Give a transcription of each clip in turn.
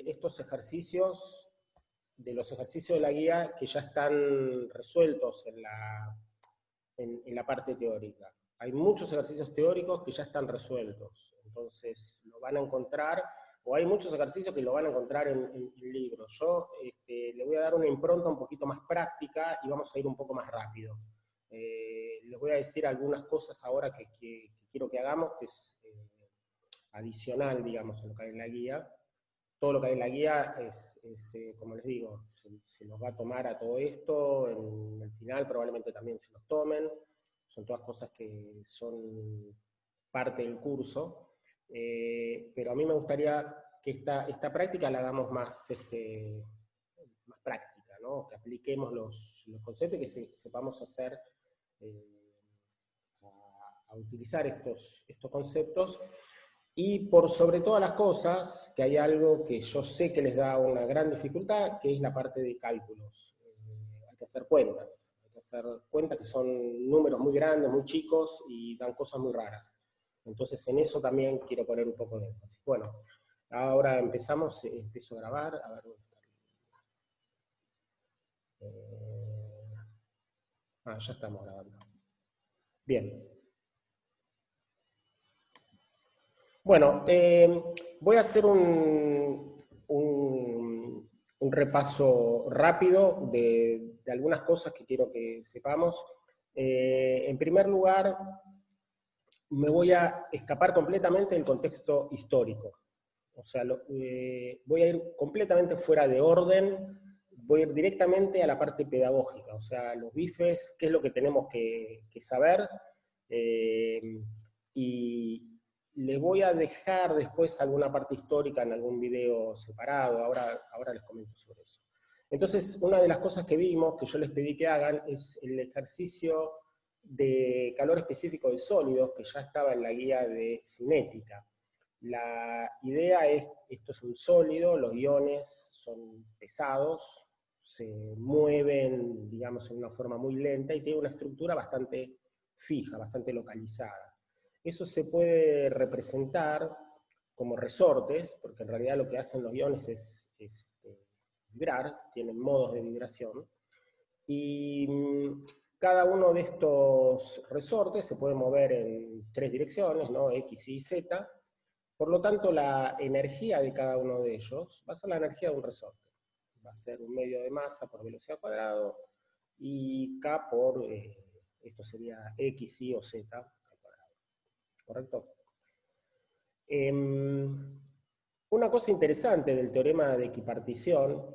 estos ejercicios, de los ejercicios de la guía que ya están resueltos en la parte teórica. Hay muchos ejercicios teóricos que ya están resueltos, entonces lo van a encontrar, o hay muchos ejercicios que lo van a encontrar en libros. Yo le voy a dar una impronta un poquito más práctica y vamos a ir un poco más rápido. Les voy a decir algunas cosas ahora que quiero que hagamos, que es adicional, digamos, a lo que hay en la guía. Todo lo que hay en la guía es como les digo, se los va a tomar a todo esto, en el final probablemente también se los tomen, son todas cosas que son parte del curso, pero a mí me gustaría que esta práctica la hagamos más práctica, ¿no? Que apliquemos los conceptos y que sepamos hacer, a utilizar estos conceptos. Y por sobre todas las cosas, que hay algo que yo sé que les da una gran dificultad, que es la parte de cálculos. Hay que hacer cuentas que son números muy grandes, muy chicos, y dan cosas muy raras. Entonces en eso también quiero poner un poco de énfasis. Bueno, ahora empezamos, empiezo a grabar, a ver dónde está. Ya estamos grabando. Bien. Bueno, voy a hacer un repaso rápido de algunas cosas que quiero que sepamos. En primer lugar, me voy a escapar completamente del contexto histórico. O sea, voy a ir completamente fuera de orden, voy a ir directamente a la parte pedagógica, o sea, los bifes, qué es lo que tenemos que saber, y les voy a dejar después alguna parte histórica en algún video separado, ahora les comento sobre eso. Entonces, una de las cosas que vimos, que yo les pedí que hagan, es el ejercicio de calor específico de sólidos, que ya estaba en la guía de cinética. La idea es, esto es un sólido, los iones son pesados, se mueven, digamos, en una forma muy lenta y tiene una estructura bastante fija, bastante localizada. Eso se puede representar como resortes, porque en realidad lo que hacen los iones es vibrar, tienen modos de vibración, y cada uno de estos resortes se puede mover en 3 direcciones, ¿no? X, Y, Z. Por lo tanto, la energía de cada uno de ellos va a ser la energía de un resorte. Va a ser un medio de masa por velocidad al cuadrado, y K por, esto sería X, Y o Z al cuadrado. ¿Correcto? Una cosa interesante del teorema de equipartición,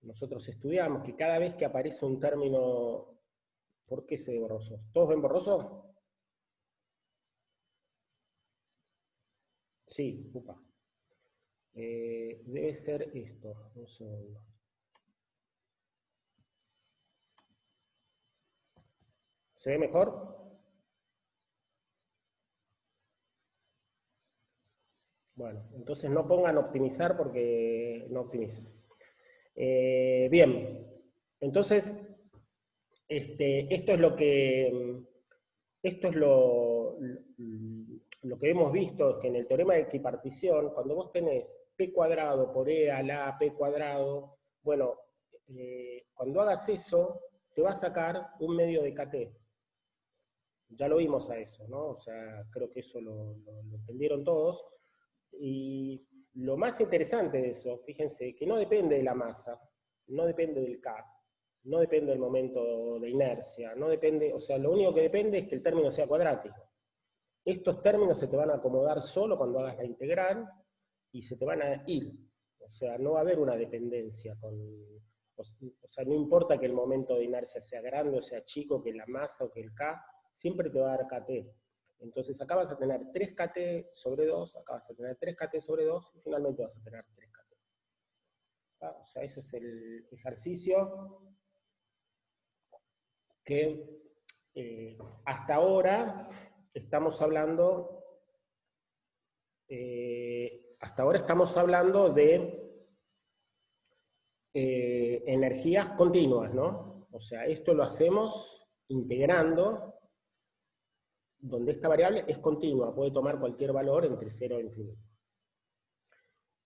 nosotros estudiamos que cada vez que aparece un término... ¿Por qué se ve borroso? ¿Todos ven borroso? Sí, upa. Debe ser esto. Un segundo. ¿Se ve mejor? Bueno, entonces no pongan optimizar porque no optimizan. Bien, entonces, esto es lo que... Esto es lo que hemos visto, es que en el teorema de equipartición, cuando vos tenés P cuadrado por E a la P cuadrado, bueno, cuando hagas eso, te va a sacar un medio de KT. Ya lo vimos a eso, ¿no? O sea, creo que eso lo entendieron todos. Y lo más interesante de eso, fíjense, que no depende de la masa, no depende del K, no depende del momento de inercia, no depende, o sea, lo único que depende es que el término sea cuadrático. Estos términos se te van a acomodar solo cuando hagas la integral y se te van a ir. O sea, no va a haber una dependencia o sea, no importa que el momento de inercia sea grande o sea chico, que la masa o que el K, siempre te va a dar KT. Entonces acá vas a tener 3KT sobre 2, acá vas a tener 3KT sobre 2, y finalmente vas a tener 3KT. ¿Ah? O sea, ese es el ejercicio que hasta ahora estamos hablando, de energías continuas, ¿no? O sea, esto lo hacemos integrando, donde esta variable es continua, puede tomar cualquier valor entre 0 e infinito.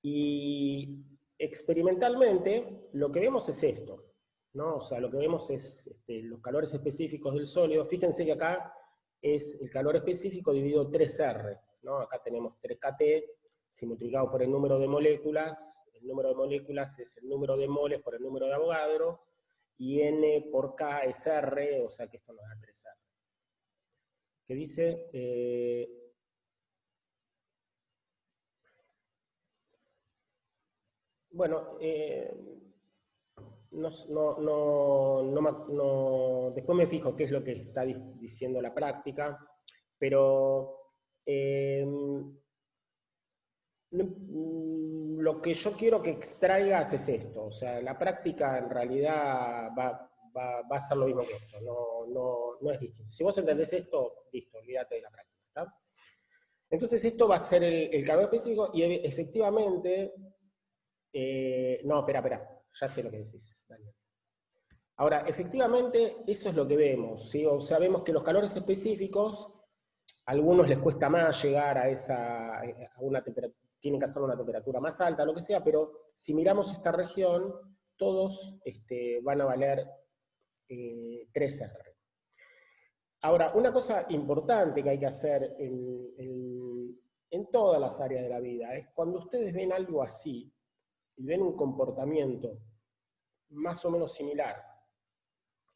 Y experimentalmente, lo que vemos es esto, ¿no? O sea, lo que vemos es los calores específicos del sólido. Fíjense que acá es el calor específico dividido 3R, ¿no? Acá tenemos 3kT, si multiplicado por el número de moléculas es el número de moles por el número de Avogadro, y N por K es R, o sea que esto nos da 3R. Que dice... bueno, después me fijo qué es lo que está diciendo la práctica, pero lo que yo quiero que extraigas es esto, o sea, la práctica en realidad va a ser lo mismo que esto, no es distinto. Si vos entendés esto, listo, olvídate de la práctica, ¿está? Entonces esto va a ser el calor específico, y efectivamente... no, espera, ya sé lo que decís, Daniel. Ahora, efectivamente, eso es lo que vemos, ¿sí? O sea, vemos que los calores específicos, a algunos les cuesta más llegar a una temperatura, tienen que hacer una temperatura más alta, lo que sea, pero si miramos esta región, todos van a valer 3R. Ahora, una cosa importante que hay que hacer en todas las áreas de la vida es cuando ustedes ven algo así, y ven un comportamiento más o menos similar,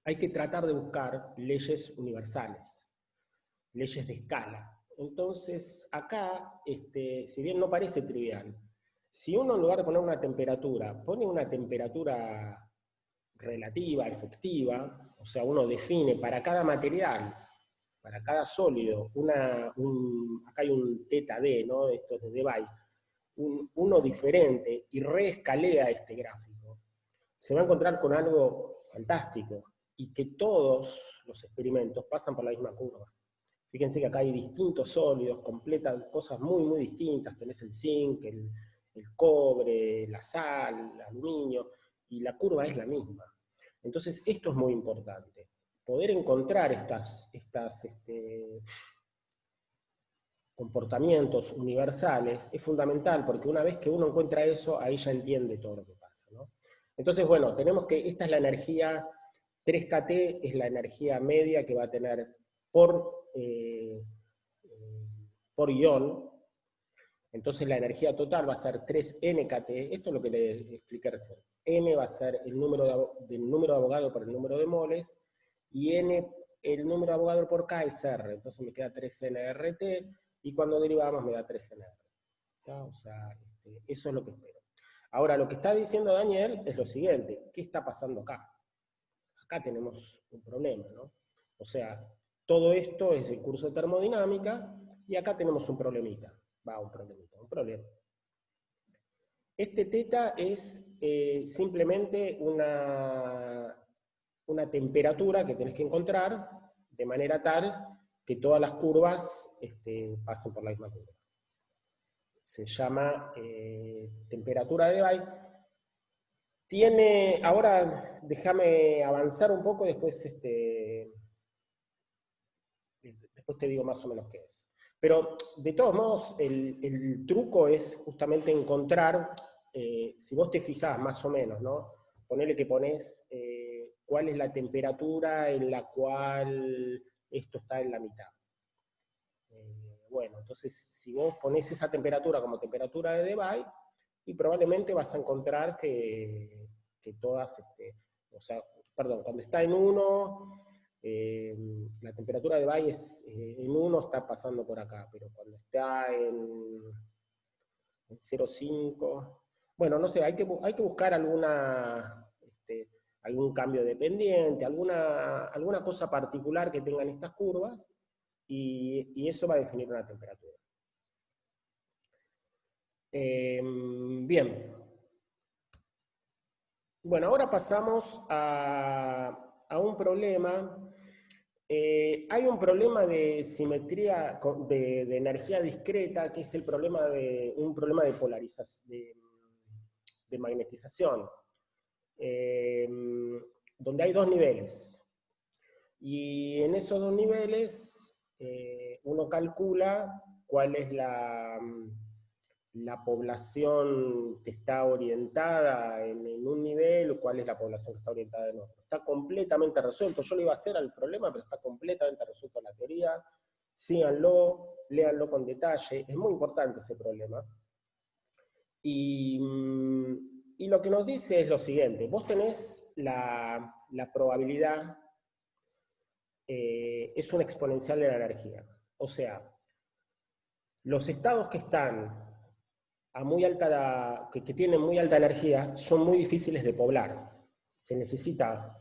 hay que tratar de buscar leyes universales, leyes de escala. Entonces, acá, si bien no parece trivial, si uno en lugar de poner una temperatura, pone una temperatura relativa, efectiva, o sea, uno define para cada material, para cada sólido, acá hay un θ d, ¿no? Esto es de Debye, uno diferente, y reescalea este gráfico, se va a encontrar con algo fantástico, y que todos los experimentos pasan por la misma curva. Fíjense que acá hay distintos sólidos, completan cosas muy, muy distintas, tenés el zinc, el cobre, la sal, el aluminio, y la curva es la misma. Entonces esto es muy importante, poder encontrar estas comportamientos universales es fundamental, porque una vez que uno encuentra eso, ahí ya entiende todo lo que pasa, ¿no? Entonces, bueno, tenemos que, esta es la energía, 3kT es la energía media que va a tener por ion. Entonces la energía total va a ser 3nKT, esto es lo que le expliqué recién. N va a ser el número de Avogadro por el número de moles, y N, el número de Avogadro por K es R, entonces me queda 3nRT, y cuando derivamos me da 3nR. ¿Está? O sea, eso es lo que espero. Ahora, lo que está diciendo Daniel es lo siguiente, ¿qué está pasando acá? Acá tenemos un problema, ¿no? O sea, todo esto es el curso de termodinámica, y acá tenemos un problemita. Un problema. Este θ es simplemente una temperatura que tenés que encontrar de manera tal que todas las curvas pasen por la misma curva. Se llama temperatura de Debye. Ahora déjame avanzar un poco, después te digo más o menos qué es. Pero, de todos modos, el truco es justamente encontrar, si vos te fijás más o menos, ¿no? Ponele que ponés cuál es la temperatura en la cual esto está en la mitad. Bueno, entonces, si vos ponés esa temperatura como temperatura de Debye, y probablemente vas a encontrar que todas, o sea, perdón, cuando está en 1... la temperatura de Debye en 1 está pasando por acá, pero cuando está en 0,5, bueno, no sé, hay que buscar algún cambio dependiente, alguna cosa particular que tengan estas curvas, y eso va a definir una temperatura. Bien. Bueno, ahora pasamos a un problema. Hay un problema de simetría de energía discreta, que es un problema de polarización, de magnetización, donde hay dos niveles. Y en esos dos niveles uno calcula cuál es la población que está orientada en un nivel, cuál es la población que está orientada en otro. Está completamente resuelto. Yo lo iba a hacer al problema, pero está completamente resuelto en la teoría. Síganlo, léanlo con detalle. Es muy importante ese problema. Y, y lo que nos dice es lo siguiente. Vos tenés la probabilidad, es una exponencial de la energía. O sea, los estados que están a muy alta, que tienen muy alta energía, son muy difíciles de poblar. Se necesita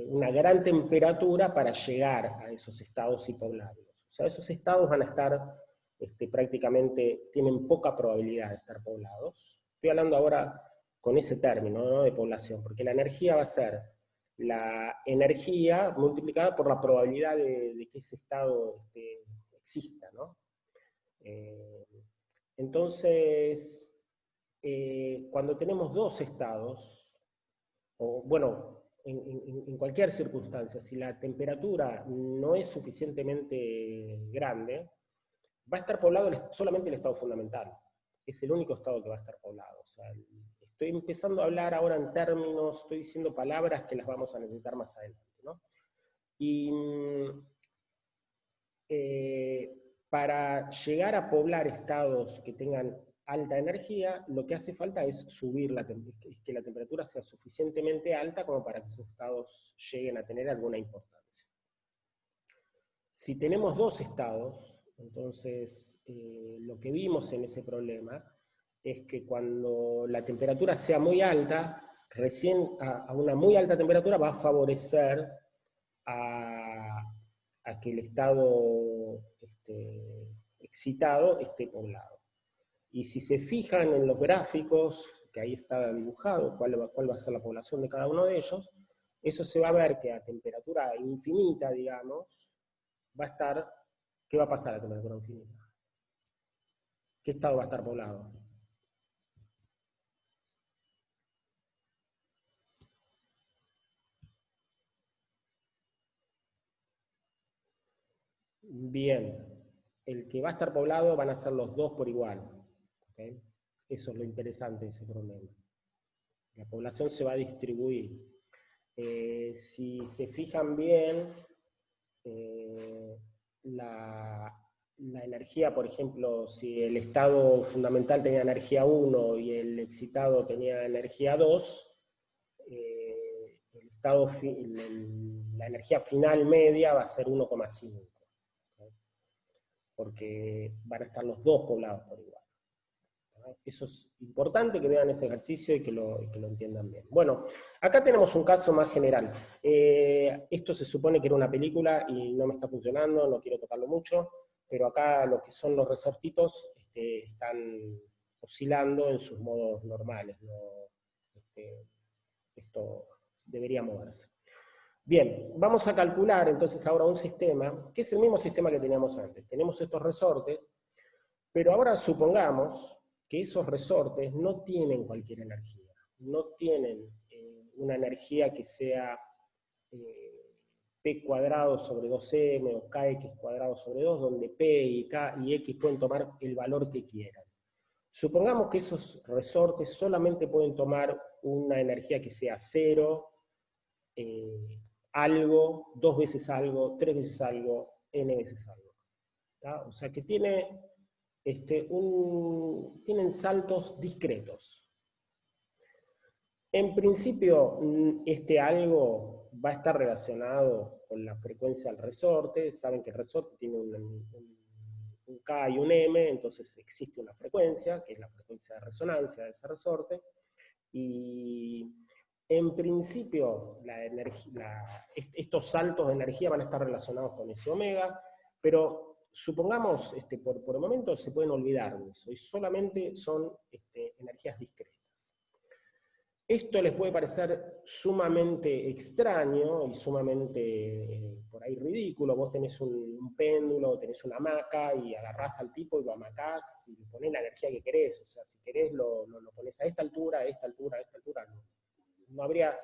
una gran temperatura para llegar a esos estados y poblarlos. O sea, esos estados van a estar prácticamente, tienen poca probabilidad de estar poblados. Estoy hablando ahora con ese término, ¿no?, de población, porque la energía va a ser la energía multiplicada por la probabilidad de que ese estado exista, ¿no? Entonces, cuando tenemos dos estados, o bueno, en cualquier circunstancia, si la temperatura no es suficientemente grande, va a estar poblado solamente el estado fundamental. Es el único estado que va a estar poblado. O sea, estoy empezando a hablar ahora en términos, estoy diciendo palabras que las vamos a necesitar más adelante, ¿no? Y para llegar a poblar estados que tengan alta energía, lo que hace falta es subir que la temperatura sea suficientemente alta como para que esos estados lleguen a tener alguna importancia. Si tenemos dos estados, entonces lo que vimos en ese problema es que cuando la temperatura sea muy alta, recién a una muy alta temperatura va a favorecer a que el estado excitado esté poblado. Y si se fijan en los gráficos, que ahí está dibujado cuál va a ser la población de cada uno de ellos, eso se va a ver que a temperatura infinita, digamos, va a estar, ¿qué va a pasar a temperatura infinita? ¿Qué estado va a estar poblado? Bien, el que va a estar poblado van a ser los dos por igual. ¿Okay? Eso es lo interesante de ese problema. La población se va a distribuir. Si se fijan bien, la energía, por ejemplo, si el estado fundamental tenía energía 1 y el excitado tenía energía 2, la energía final media va a ser 1,5, ¿no? Porque van a estar los dos poblados por igual. Eso es importante que vean ese ejercicio y que lo entiendan bien. Bueno, acá tenemos un caso más general. Esto se supone que era una película y no me está funcionando, no quiero tocarlo mucho, pero acá lo que son los resortitos están oscilando en sus modos normales. ¿No? Esto debería moverse. Bien, vamos a calcular entonces ahora un sistema, que es el mismo sistema que teníamos antes. Tenemos estos resortes, pero ahora supongamos que esos resortes no tienen cualquier energía, no tienen una energía que sea P cuadrado sobre 2M o KX cuadrado sobre 2, donde P y K y X pueden tomar el valor que quieran. Supongamos que esos resortes solamente pueden tomar una energía que sea 0, algo, 2 veces algo, 3 veces algo, n veces algo. ¿tá? O sea que tienen saltos discretos. En principio, este algo va a estar relacionado con la frecuencia del resorte. Saben que el resorte tiene un K y un M, entonces existe una frecuencia, que es la frecuencia de resonancia de ese resorte. Y en principio, estos saltos de energía van a estar relacionados con ese omega, pero supongamos, por el momento se pueden olvidar de eso, y solamente son energías discretas. Esto les puede parecer sumamente extraño y sumamente por ahí ridículo. Vos tenés un péndulo, tenés una hamaca y agarrás al tipo y lo amacás y le ponés la energía que querés. O sea, si querés lo ponés a esta altura, a esta altura, a esta altura. No habría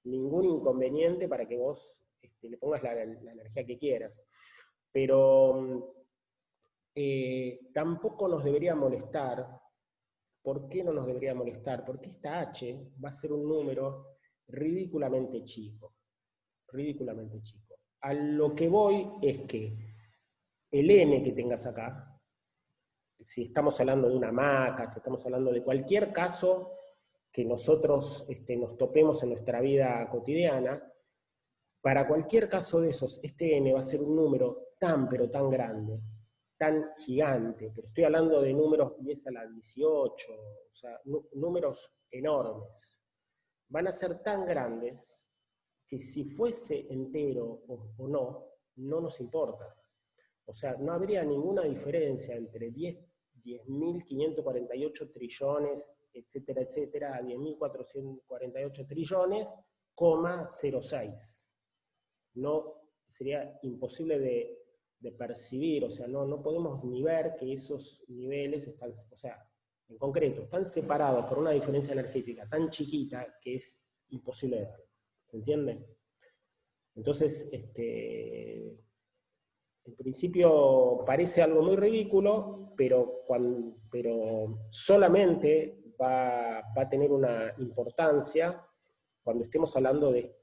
ningún inconveniente para que vos le pongas la energía que quieras. Pero tampoco nos debería molestar ¿por qué no nos debería molestar? Porque esta h va a ser un número ridículamente chico, ridículamente chico. A lo que voy es que el n que tengas acá, si estamos hablando de una hamaca, si estamos hablando de cualquier caso que nosotros nos topemos en nuestra vida cotidiana, para cualquier caso de esos, este n va a ser un número tan, pero tan grande, tan gigante, pero estoy hablando de números 10 a la 18, o sea, números enormes. Van a ser tan grandes que si fuese entero o no, no nos importa. O sea, no habría ninguna diferencia entre 10.548 trillones, etcétera, etcétera, a 10.448 trillones, coma 06. No, sería imposible de percibir, o sea, no podemos ni ver que esos niveles están, o sea, en concreto, están separados por una diferencia energética tan chiquita que es imposible de ver. ¿Se entiende? Entonces, en principio parece algo muy ridículo, pero solamente va a tener una importancia cuando estemos hablando de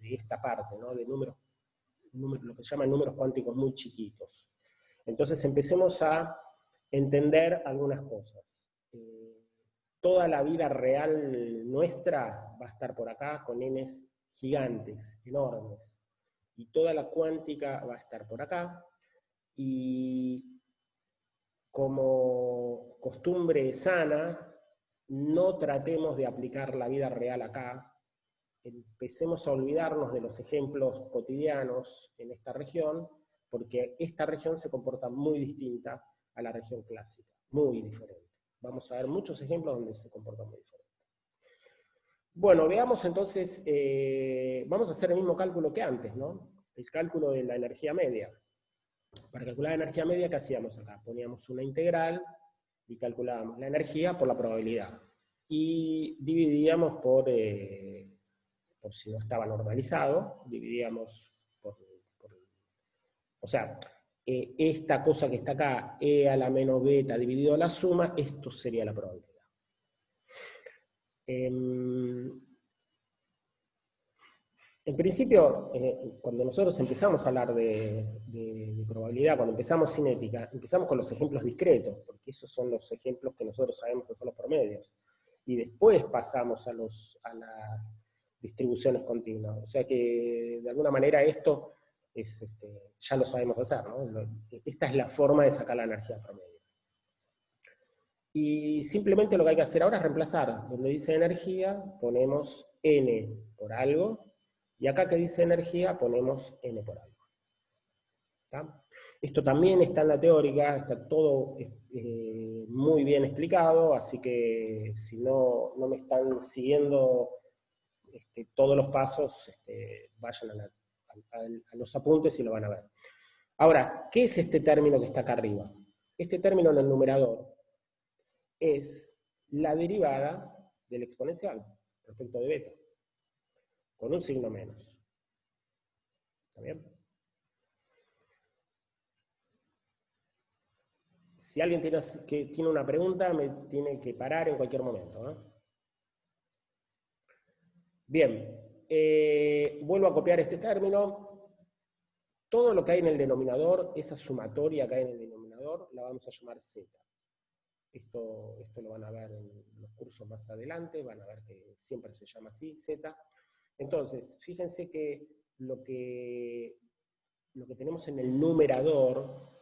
esta parte, ¿no? De números, lo que se llaman números cuánticos muy chiquitos. Entonces empecemos a entender algunas cosas. Toda la vida real nuestra va a estar por acá con n's gigantes, enormes. Y toda la cuántica va a estar por acá. Y como costumbre sana, no tratemos de aplicar la vida real acá. Empecemos a olvidarnos de los ejemplos cotidianos en esta región, porque esta región se comporta muy distinta a la región clásica, muy diferente. Vamos a ver muchos ejemplos donde se comporta muy diferente. Bueno, veamos entonces, vamos a hacer el mismo cálculo que antes, ¿no? El cálculo de la energía media. Para calcular la energía media, ¿qué hacíamos acá? Poníamos una integral y calculábamos la energía por la probabilidad. Y dividíamos por si no estaba normalizado, dividíamos o sea, esta cosa que está acá, e a la menos beta dividido a la suma, esto sería la probabilidad. En principio, cuando nosotros empezamos a hablar de probabilidad, cuando empezamos cinética, empezamos con los ejemplos discretos, porque esos son los ejemplos que nosotros sabemos que son los promedios. Y después pasamos a las distribuciones continuas. O sea que, de alguna manera, esto es, ya lo sabemos hacer, ¿no? Esta es la forma de sacar la energía promedio. Y simplemente lo que hay que hacer ahora es reemplazar. Donde dice energía, ponemos n por algo, y acá que dice energía, ponemos n por algo. ¿Está? Esto también está en la teórica, está todo muy bien explicado, así que si no me están siguiendo todos los pasos, vayan a los apuntes y lo van a ver. Ahora, ¿qué es este término que está acá arriba? Este término en el numerador es la derivada del exponencial respecto de beta, con un signo menos. ¿Está bien? Si alguien tiene una pregunta, me tiene que parar en cualquier momento, ¿eh? Bien, vuelvo a copiar este término. Todo lo que hay en el denominador, esa sumatoria que hay en el denominador, la vamos a llamar z. Esto lo van a ver en los cursos más adelante, van a ver que siempre se llama así, z. Entonces, fíjense que lo que tenemos en el numerador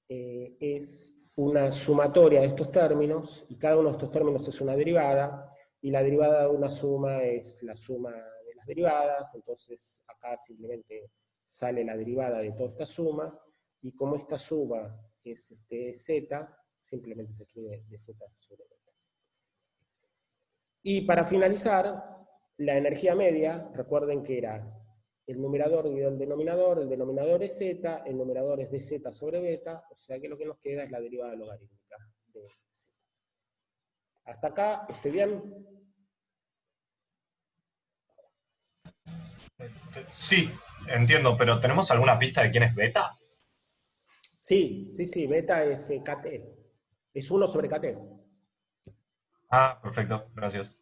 es una sumatoria de estos términos, y cada uno de estos términos es una derivada, y la derivada de una suma es la suma de las derivadas, entonces acá simplemente sale la derivada de toda esta suma, y como esta suma es z, simplemente se escribe de z sobre beta. Y para finalizar, la energía media, recuerden que era el numerador dividido el denominador es z, el numerador es dz sobre beta, o sea que lo que nos queda es la derivada logarítmica de z. ¿Hasta acá estoy bien? Sí, entiendo, pero ¿tenemos alguna pista de quién es beta? Sí, beta es kt, es 1 sobre kt. Ah, perfecto, gracias.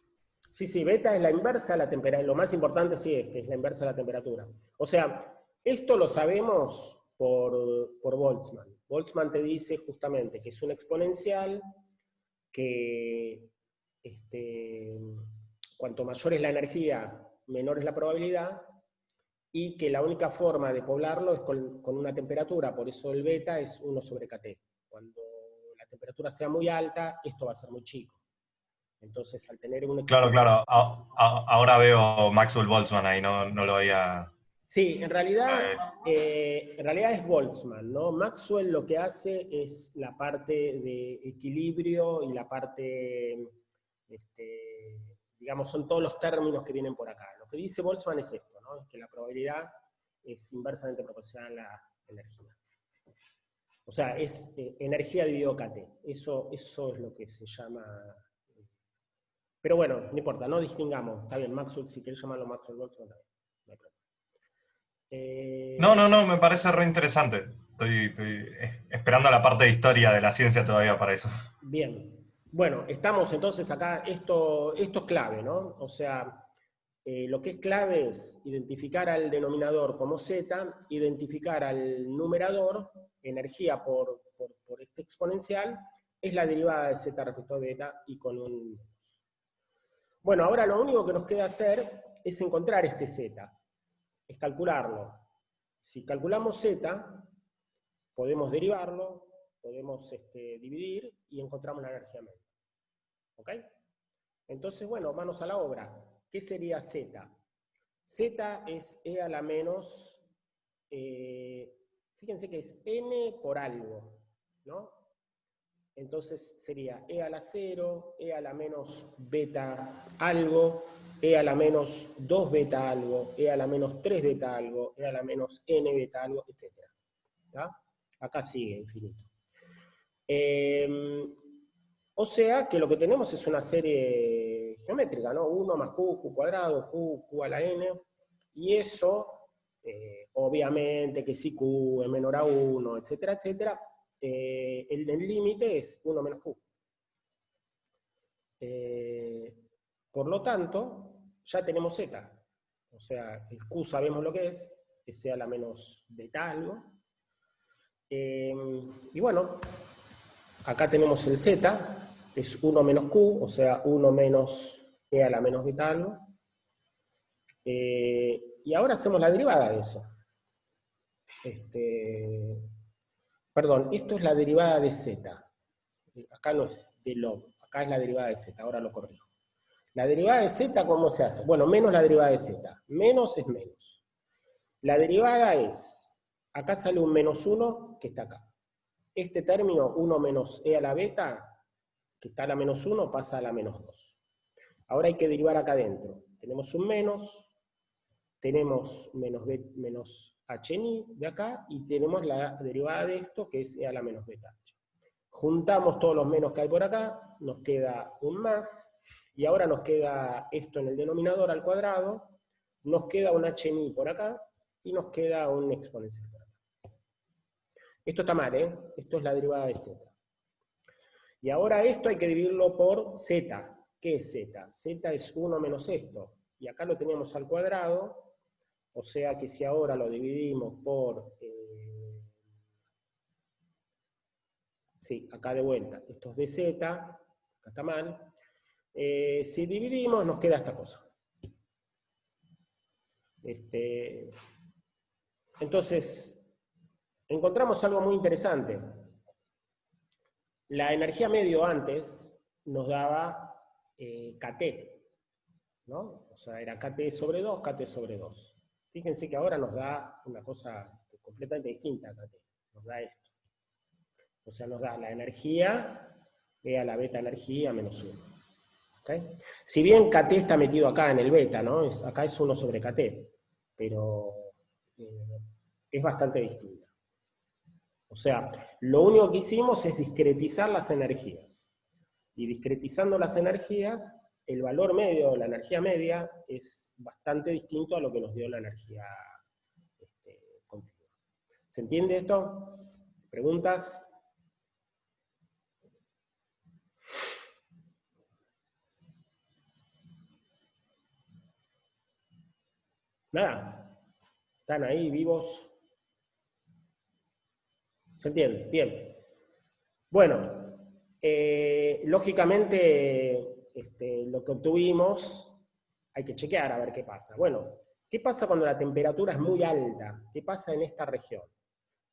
Sí, sí, beta es la inversa de la temperatura. Lo más importante sí es que es la inversa de la temperatura. O sea, esto lo sabemos por Boltzmann. Boltzmann te dice justamente que es un exponencial que este, cuanto mayor es la energía, menor es la probabilidad, y que la única forma de poblarlo es con una temperatura, por eso el beta es 1 sobre kT. Cuando la temperatura sea muy alta, esto va a ser muy chico. Entonces, al tener un Claro, exponencial... claro. Ahora veo Maxwell Boltzmann ahí, no, no lo había. Sí, eh, en realidad es Boltzmann, ¿no? Maxwell lo que hace es la parte de equilibrio y la parte, digamos, son todos los términos que vienen por acá. Lo que dice Boltzmann es esto, ¿no? Es que la probabilidad es inversamente proporcional a la energía. O sea, es energía dividido kT. Eso es lo que se llama... Pero bueno, no importa, no distingamos. Está bien, Maxwell, si querés llamarlo Maxwell Boltzmann, está bien. No hay problema. No, no, no, me parece re interesante. Estoy esperando la parte de historia de la ciencia todavía para eso. Bien. Bueno, estamos entonces acá, esto es clave, ¿no? O sea, lo que es clave es identificar al denominador como z, identificar al numerador, energía por este exponencial, es la derivada de z respecto a beta y con un... Bueno, ahora lo único que nos queda hacer es encontrar este z, es calcularlo. Si calculamos z, podemos derivarlo, podemos dividir y encontramos la energía media. ¿Ok? Entonces, bueno, manos a la obra. ¿Qué sería z? Z es e a la menos, fíjense que es n por algo, ¿no? Entonces sería e a la 0, e a la menos beta algo, e a la menos 2 beta algo, e a la menos 3 beta algo, e a la menos n beta algo, etc. ¿Tá? Acá sigue infinito. O sea que lo que tenemos es una serie geométrica, ¿no? 1 más q cuadrado, q a la n, y eso, obviamente que si q es menor a 1, etcétera, etcétera, el límite es 1 menos q. Por lo tanto, ya tenemos z. O sea, el q sabemos lo que es e a la menos beta algo. Y bueno, acá tenemos el z, es 1 menos q, o sea, 1 menos e a la menos beta algo. Y ahora hacemos la derivada de eso. Perdón, esto es la derivada de z. Acá no es de log, acá es la derivada de z, ahora lo corrijo. La derivada de z, ¿cómo se hace? Bueno, menos la derivada de z. Menos es menos. La derivada es, acá sale un menos 1 que está acá. Este término, 1 menos e a la beta, que está a la menos 1, pasa a la menos 2. Ahora hay que derivar acá adentro. Tenemos un menos, tenemos menos h de acá, y tenemos la derivada de esto, que es e a la menos beta h. Juntamos todos los menos que hay por acá, nos queda un más, y ahora nos queda esto en el denominador al cuadrado, nos queda un h por acá, y nos queda un exponencial por acá. Esto está mal, ¿eh? Esto es la derivada de z. Y ahora esto hay que dividirlo por z. ¿Qué es z? Z es 1 menos esto. Y acá lo teníamos al cuadrado, o sea que si ahora lo dividimos por... sí, acá de vuelta. Esto es de z, acá está mal. Si dividimos nos queda esta cosa. Entonces, encontramos algo muy interesante. La energía medio antes nos daba kT, ¿no? O sea, era kT sobre 2, kT sobre 2. Fíjense que ahora nos da una cosa completamente distinta a kT. Nos da esto. O sea, nos da la energía e a la beta energía menos 1. ¿Okay? Si bien kT está metido acá en el beta, ¿no? Acá es 1 sobre kT, pero es bastante distinta. O sea, lo único que hicimos es discretizar las energías. Y discretizando las energías, el valor medio de la energía media es bastante distinto a lo que nos dio la energía continua. ¿Se entiende esto? ¿Preguntas? Nada. ¿Están ahí vivos? ¿Se entiende? Bien. Bueno, lógicamente lo que obtuvimos hay que chequear a ver qué pasa. Bueno, ¿qué pasa cuando la temperatura es muy alta? ¿Qué pasa en esta región?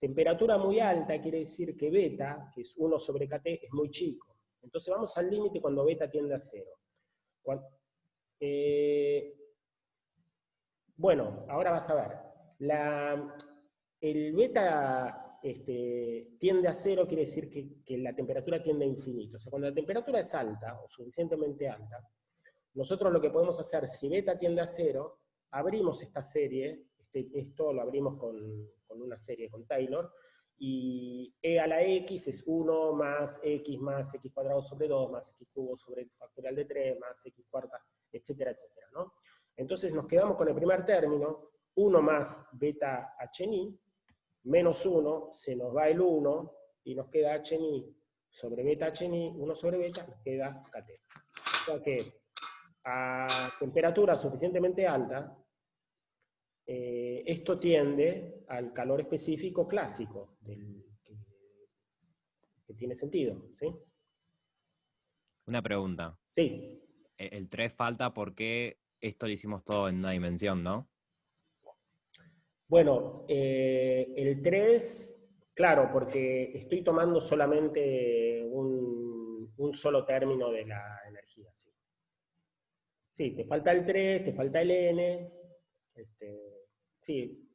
Temperatura muy alta quiere decir que beta, que es 1 sobre kT, es muy chico. Entonces vamos al límite cuando beta tiende a 0. Bueno, ahora vas a ver. El beta tiende a 0 quiere decir que la temperatura tiende a infinito. O sea, cuando la temperatura es alta, o suficientemente alta, nosotros lo que podemos hacer, si beta tiende a 0, abrimos esta serie, esto lo abrimos con una serie con Taylor, y e a la x es 1 más x cuadrado sobre 2, más x cubo sobre factorial de 3, más x cuarta, etcétera, etcétera, ¿no? Entonces nos quedamos con el primer término, 1 más beta hni, menos 1, se nos va el 1, y nos queda hni sobre beta hni, 1 sobre beta, nos queda kT. O sea que a temperatura suficientemente alta, esto tiende al calor específico clásico, que tiene sentido, ¿sí? Una pregunta. Sí. El 3 falta porque esto lo hicimos todo en una dimensión, ¿no? Bueno, el 3, claro, porque estoy tomando solamente un solo término de la energía, sí. Sí, te falta el 3, te falta el n, sí,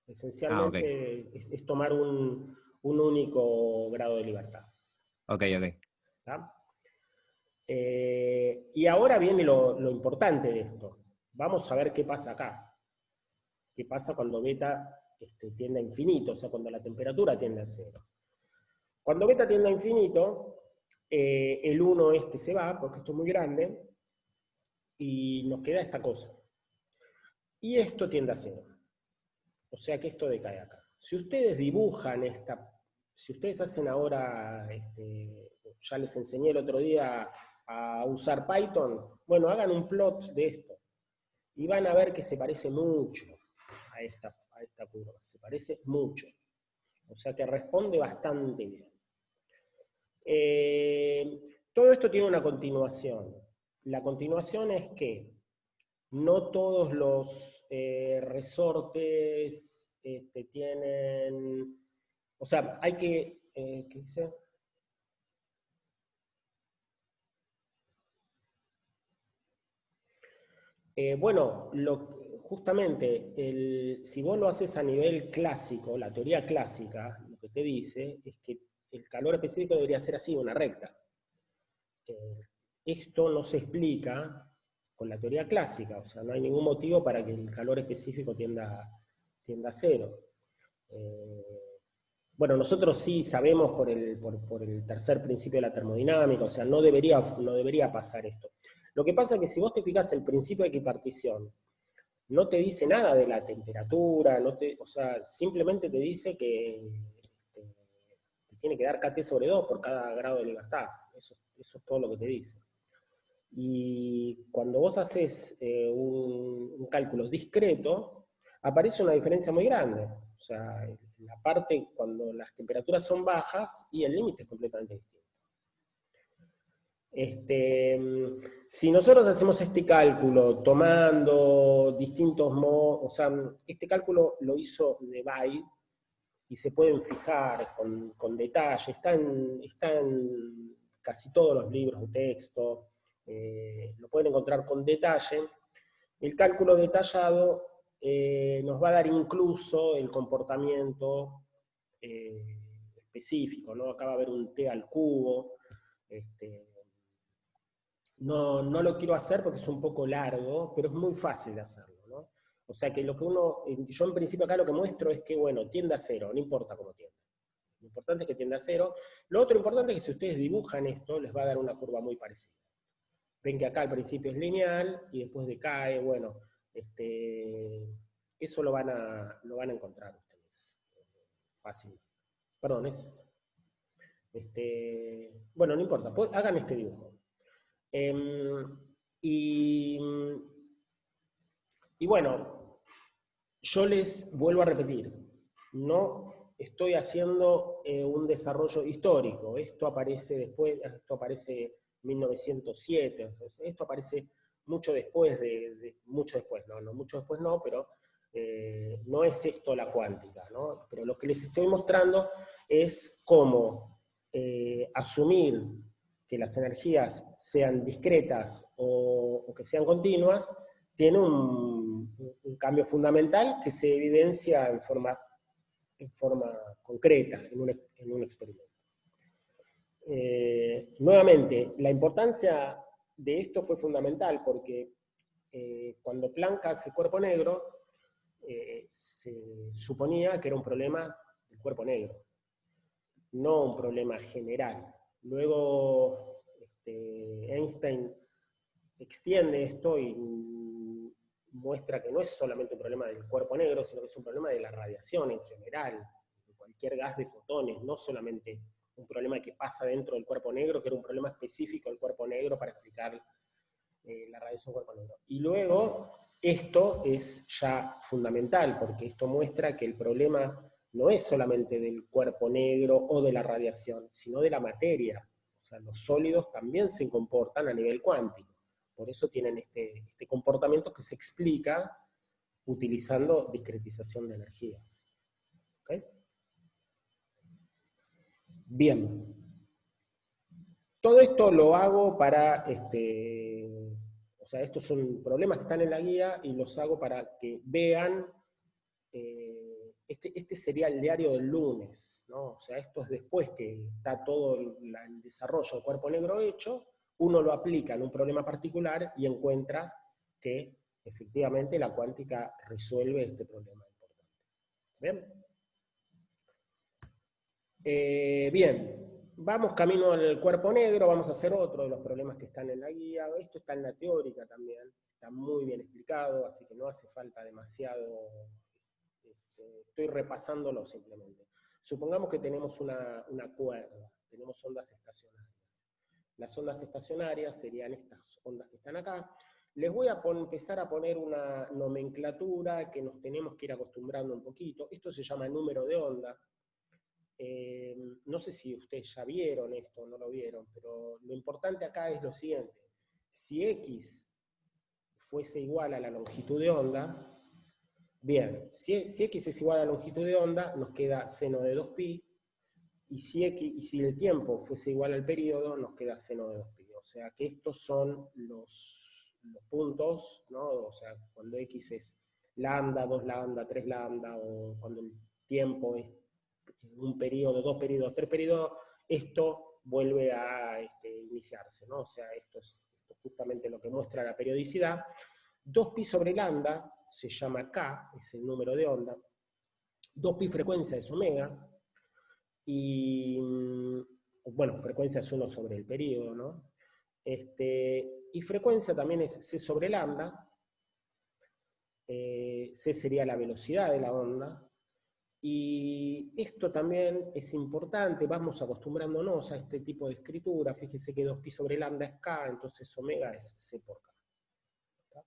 esencialmente okay. es tomar un único grado de libertad. Ok. ¿Tá? Y ahora viene lo importante de esto. Vamos a ver qué pasa acá. ¿Qué pasa cuando beta tiende a infinito? O sea, cuando la temperatura tiende a 0. Cuando beta tiende a infinito, el 1 se va, porque esto es muy grande, y nos queda esta cosa. Y esto tiende a 0. O sea que esto decae acá. Si ustedes dibujan si ustedes hacen ahora, ya les enseñé el otro día a usar Python, bueno, hagan un plot de esto. Y van a ver que se parece mucho a esta curva. Se parece mucho. O sea que responde bastante bien. Todo esto tiene una continuación. La continuación es que no todos los resortes tienen... O sea, hay que... ¿qué dice? Bueno, justamente, si vos lo haces a nivel clásico, la teoría clásica, lo que te dice es que el calor específico debería ser así, una recta. Esto no se explica con la teoría clásica, o sea, no hay ningún motivo para que el calor específico tienda a 0. Bueno, nosotros sí sabemos por el tercer principio de la termodinámica, o sea, no debería pasar esto. Lo que pasa es que si vos te fijas el principio de equipartición, no te dice nada de la temperatura, o sea, simplemente te dice que te tiene que dar kT sobre 2 por cada grado de libertad. Eso es todo lo que te dice. Y cuando vos haces un cálculo discreto, aparece una diferencia muy grande. O sea, la parte cuando las temperaturas son bajas y el límite es completamente distinto. Si nosotros hacemos este cálculo tomando distintos modos, o sea, este cálculo lo hizo Debye y se pueden fijar con detalle, está en casi todos los libros de texto, lo pueden encontrar con detalle. El cálculo detallado nos va a dar incluso el comportamiento específico, ¿no? Acá va a haber un T al cubo. No lo quiero hacer porque es un poco largo, pero es muy fácil de hacerlo, ¿no? O sea que yo en principio acá lo que muestro es que, bueno, tiende a 0, no importa cómo tienda. Lo importante es que tienda a 0. Lo otro importante es que si ustedes dibujan esto, les va a dar una curva muy parecida. Ven que acá al principio es lineal y después decae, bueno, eso lo van a encontrar ustedes. Fácil. Perdón, bueno, no importa, hagan este dibujo. Y bueno, yo les vuelvo a repetir, no estoy haciendo un desarrollo histórico, esto aparece después, esto aparece en 1907, esto aparece mucho después mucho después, no mucho después no, pero no es esto la cuántica, ¿no? Pero lo que les estoy mostrando es cómo asumir que las energías sean discretas o que sean continuas, tiene un cambio fundamental que se evidencia en forma concreta en un experimento. Nuevamente, la importancia de esto fue fundamental porque cuando Planck hace cuerpo negro, se suponía que era un problema del cuerpo negro, no un problema general. Luego Einstein extiende esto y muestra que no es solamente un problema del cuerpo negro, sino que es un problema de la radiación en general, de cualquier gas de fotones, no solamente un problema que pasa dentro del cuerpo negro, que era un problema específico del cuerpo negro para explicar la radiación del cuerpo negro. Y luego, esto es ya fundamental, porque esto muestra que el problema no es solamente del cuerpo negro o de la radiación, sino de la materia. O sea, los sólidos también se comportan a nivel cuántico. Por eso tienen este comportamiento que se explica utilizando discretización de energías. ¿Okay? Bien. Todo esto lo hago para, o sea, estos son problemas que están en la guía y los hago para que vean, este sería el diario del lunes, ¿no? O sea, esto es después que está todo el desarrollo del cuerpo negro hecho, uno lo aplica en un problema particular y encuentra que efectivamente la cuántica resuelve este problema importante. ¿Bien? Bien, vamos camino al cuerpo negro, vamos a hacer otro de los problemas que están en la guía. Esto está en la teórica también, está muy bien explicado, así que no hace falta demasiado, estoy repasándolo simplemente. Supongamos que tenemos una cuerda, tenemos ondas estacionarias. Las ondas estacionarias serían estas ondas que están acá. Les voy a empezar a poner una nomenclatura que nos tenemos que ir acostumbrando un poquito. Esto se llama número de onda. No sé si ustedes ya vieron esto o no lo vieron, pero lo importante acá es lo siguiente. Si X fuese igual a la longitud de onda, bien, si X es igual a la longitud de onda, nos queda seno de 2pi, y si el tiempo fuese igual al periodo, nos queda seno de 2pi. O sea que estos son los puntos, ¿no? O sea, cuando X es lambda, 2 lambda, 3 lambda, o cuando el tiempo es un periodo, 2 periodos, 3 periodos, esto vuelve a iniciarse, ¿no? O sea, esto es justamente lo que muestra la periodicidad. 2pi sobre lambda se llama K, es el número de onda. 2pi frecuencia es omega. Y, bueno, frecuencia es 1 sobre el periodo, ¿no? Y frecuencia también es C sobre lambda. C sería la velocidad de la onda. Y esto también es importante, vamos acostumbrándonos a este tipo de escritura. Fíjese que 2pi sobre lambda es K, entonces omega es C por K. ¿Está?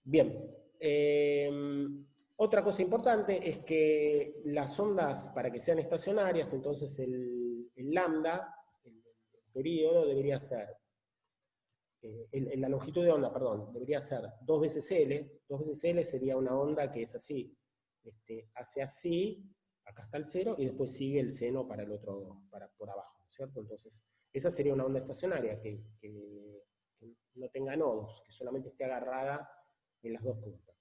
Bien. Otra cosa importante es que las ondas, para que sean estacionarias, entonces el lambda, el periodo, debería ser, la longitud de onda, perdón, debería ser 2 veces L. 2 veces L sería una onda que es así. Hace así, acá está el cero, y después sigue el seno para el otro, por abajo, ¿cierto? Entonces, esa sería una onda estacionaria, que no tenga nodos, que solamente esté agarrada en las dos puntas.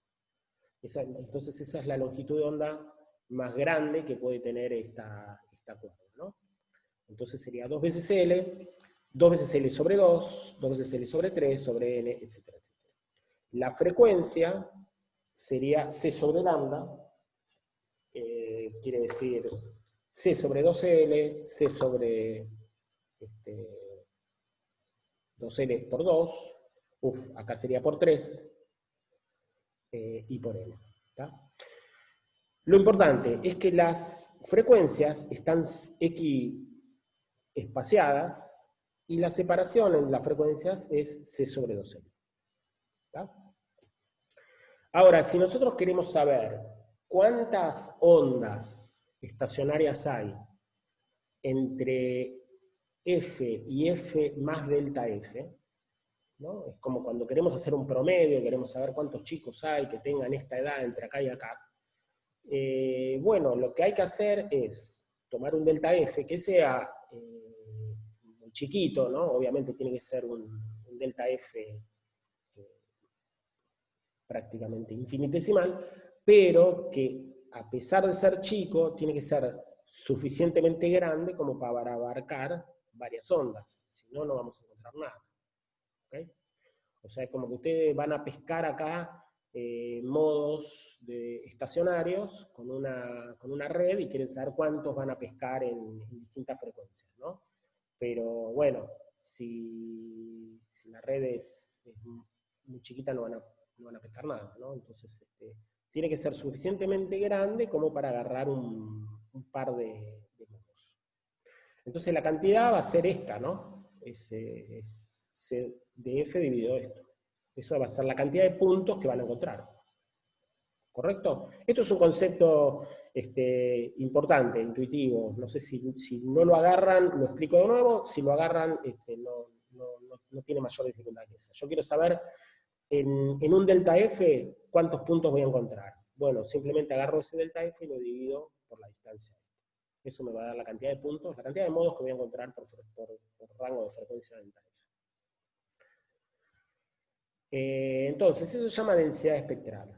Entonces esa es la longitud de onda más grande que puede tener esta cuerda, ¿no? Entonces sería 2 veces L, 2 veces L sobre 2, 2 veces L sobre 3, sobre N, etcétera, etcétera. La frecuencia sería C sobre lambda, quiere decir C sobre 2L, C sobre 2L por 2, acá sería por 3, y por N. ¿Tá? Lo importante es que las frecuencias están equiespaciadas y la separación en las frecuencias es C sobre 2L. ¿Tá? Ahora, si nosotros queremos saber cuántas ondas estacionarias hay entre F y F más delta F, ¿no? Es como cuando queremos hacer un promedio, queremos saber cuántos chicos hay que tengan esta edad entre acá y acá. Bueno, lo que hay que hacer es tomar un delta F que sea muy chiquito, ¿no? Obviamente tiene que ser un delta F prácticamente infinitesimal, pero que a pesar de ser chico, tiene que ser suficientemente grande como para abarcar varias ondas, si no, no vamos a encontrar nada. ¿Okay? O sea, es como que ustedes van a pescar acá modos estacionarios con una red y quieren saber cuántos van a pescar en distintas frecuencias, ¿no? Pero bueno, si la red es muy chiquita no van a pescar nada, ¿no? Entonces tiene que ser suficientemente grande como para agarrar un par de modos. Entonces la cantidad va a ser esta, ¿no? Es C de F dividido esto. Eso va a ser la cantidad de puntos que van a encontrar. ¿Correcto? Esto es un concepto importante, intuitivo. No sé si no lo agarran, lo explico de nuevo. Si lo agarran, no tiene mayor dificultad que esa. Yo quiero saber, en un delta F, ¿cuántos puntos voy a encontrar? Bueno, simplemente agarro ese delta F y lo divido por la distancia. Eso me va a dar la cantidad de puntos, la cantidad de modos que voy a encontrar por rango de frecuencia delta F. Entonces, eso se llama densidad espectral.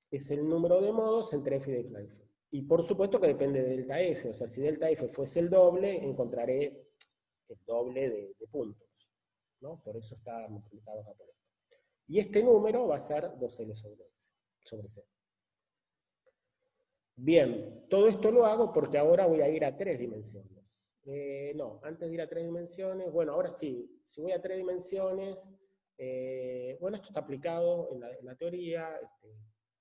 Es el número de modos entre F y delta F. Y por supuesto que depende de delta F. O sea, si delta F fuese el doble, encontraré el doble de puntos, ¿no? Por eso está multiplicado acá por esto. Y este número va a ser 2L sobre C. Bien, todo esto lo hago porque ahora voy a ir a 3 dimensiones. No, antes de ir a 3 dimensiones, bueno, ahora sí, si voy a 3 dimensiones, bueno, esto está aplicado en la teoría,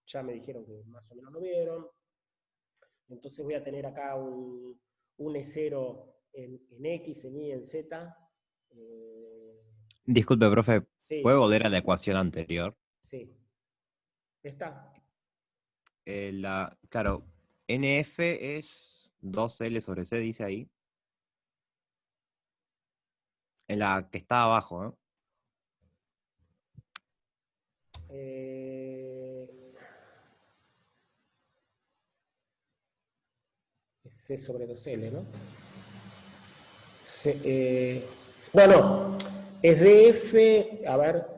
ya me dijeron que más o menos lo vieron, entonces voy a tener acá un E0 en X, en Y, en Z. Disculpe, profe, Sí, ¿puede volver a la ecuación anterior? sí, está. Claro, NF es 2L sobre C, dice ahí. En la que está abajo, ¿no? C sobre 2L, ¿no? Bueno, es DF, a ver,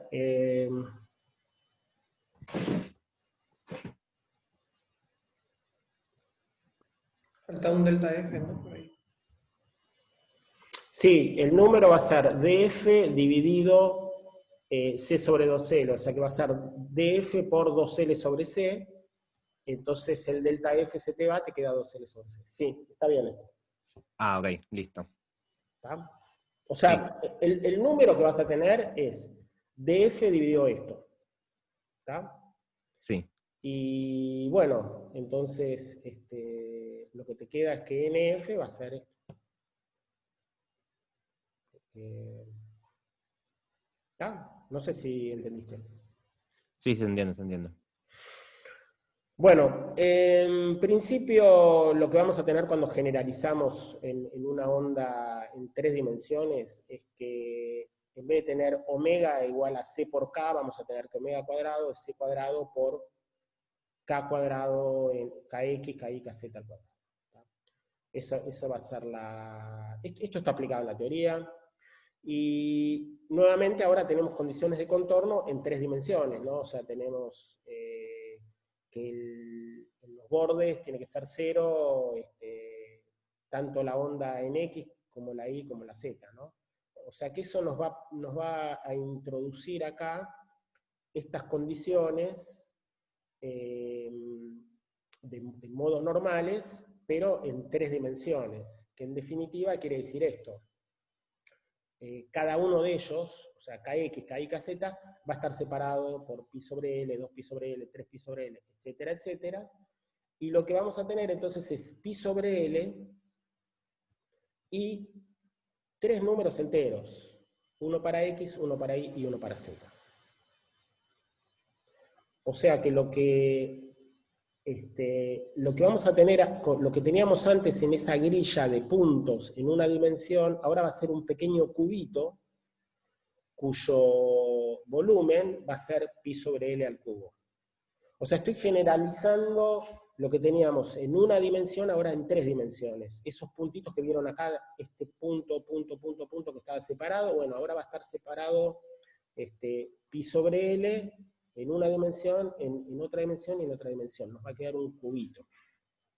Falta un delta F, ¿no? Por ahí. sí, el número va a ser DF dividido C sobre 2L, o sea que va a ser DF por 2L sobre C, entonces el delta F se te va, te queda 2L sobre C. Sí, está bien esto. Ah, ok, listo. ¿Está? O sea, sí, el número que vas a tener es DF dividido esto. ¿Está? Sí. Y bueno, entonces lo que te queda es que NF va a ser esto. No sé si entendiste. Sí, se entiende, se entiende. Bueno, en principio lo que vamos a tener cuando generalizamos en una onda en 3 dimensiones es que en vez de tener omega igual a c por k, vamos a tener que omega cuadrado es c cuadrado por k cuadrado en kx, ky, kz al cuadrado. Esa va a ser la... Esto está aplicado en la teoría. Y nuevamente ahora tenemos condiciones de contorno en 3 dimensiones, ¿no? O sea, tenemos que en los bordes tiene que ser 0, tanto la onda en X como la Y como la Z, ¿no? O sea que eso nos va a introducir acá estas condiciones de modos normales, pero en 3 dimensiones, que en definitiva quiere decir esto. Cada uno de ellos, o sea, kx, ky, kz, va a estar separado por pi sobre l, 2pi sobre l, 3pi sobre l, etcétera, etcétera. Y lo que vamos a tener entonces es pi sobre l y 3 números enteros. Uno para x, uno para y y uno para z. O sea que lo que vamos a tener, lo que teníamos antes en esa grilla de puntos en una dimensión, ahora va a ser un pequeño cubito cuyo volumen va a ser pi sobre L al cubo. O sea, estoy generalizando lo que teníamos en una dimensión, ahora en 3 dimensiones. Esos puntitos que vieron acá, este punto, punto, punto, punto que estaba separado, bueno, ahora va a estar separado pi sobre L en una dimensión, en otra dimensión y en otra dimensión. Nos va a quedar un cubito.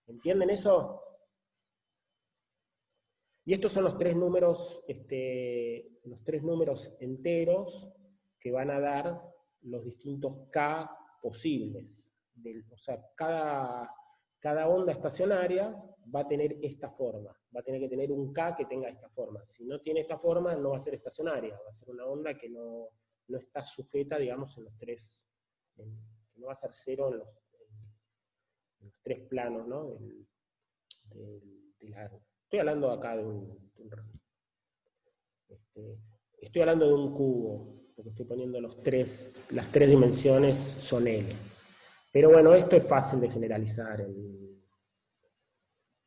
¿Entienden eso? Y estos son los 3 números, los 3 números enteros que van a dar los distintos K posibles. O sea, cada onda estacionaria va a tener esta forma. Va a tener que tener un K que tenga esta forma. Si no tiene esta forma, no va a ser estacionaria. Va a ser una onda que no está sujeta, digamos, en los 3, que no va a ser cero en los 3 planos, ¿no? Estoy hablando acá estoy hablando de un cubo, porque estoy poniendo las 3 dimensiones son L. Pero bueno, esto es fácil de generalizar.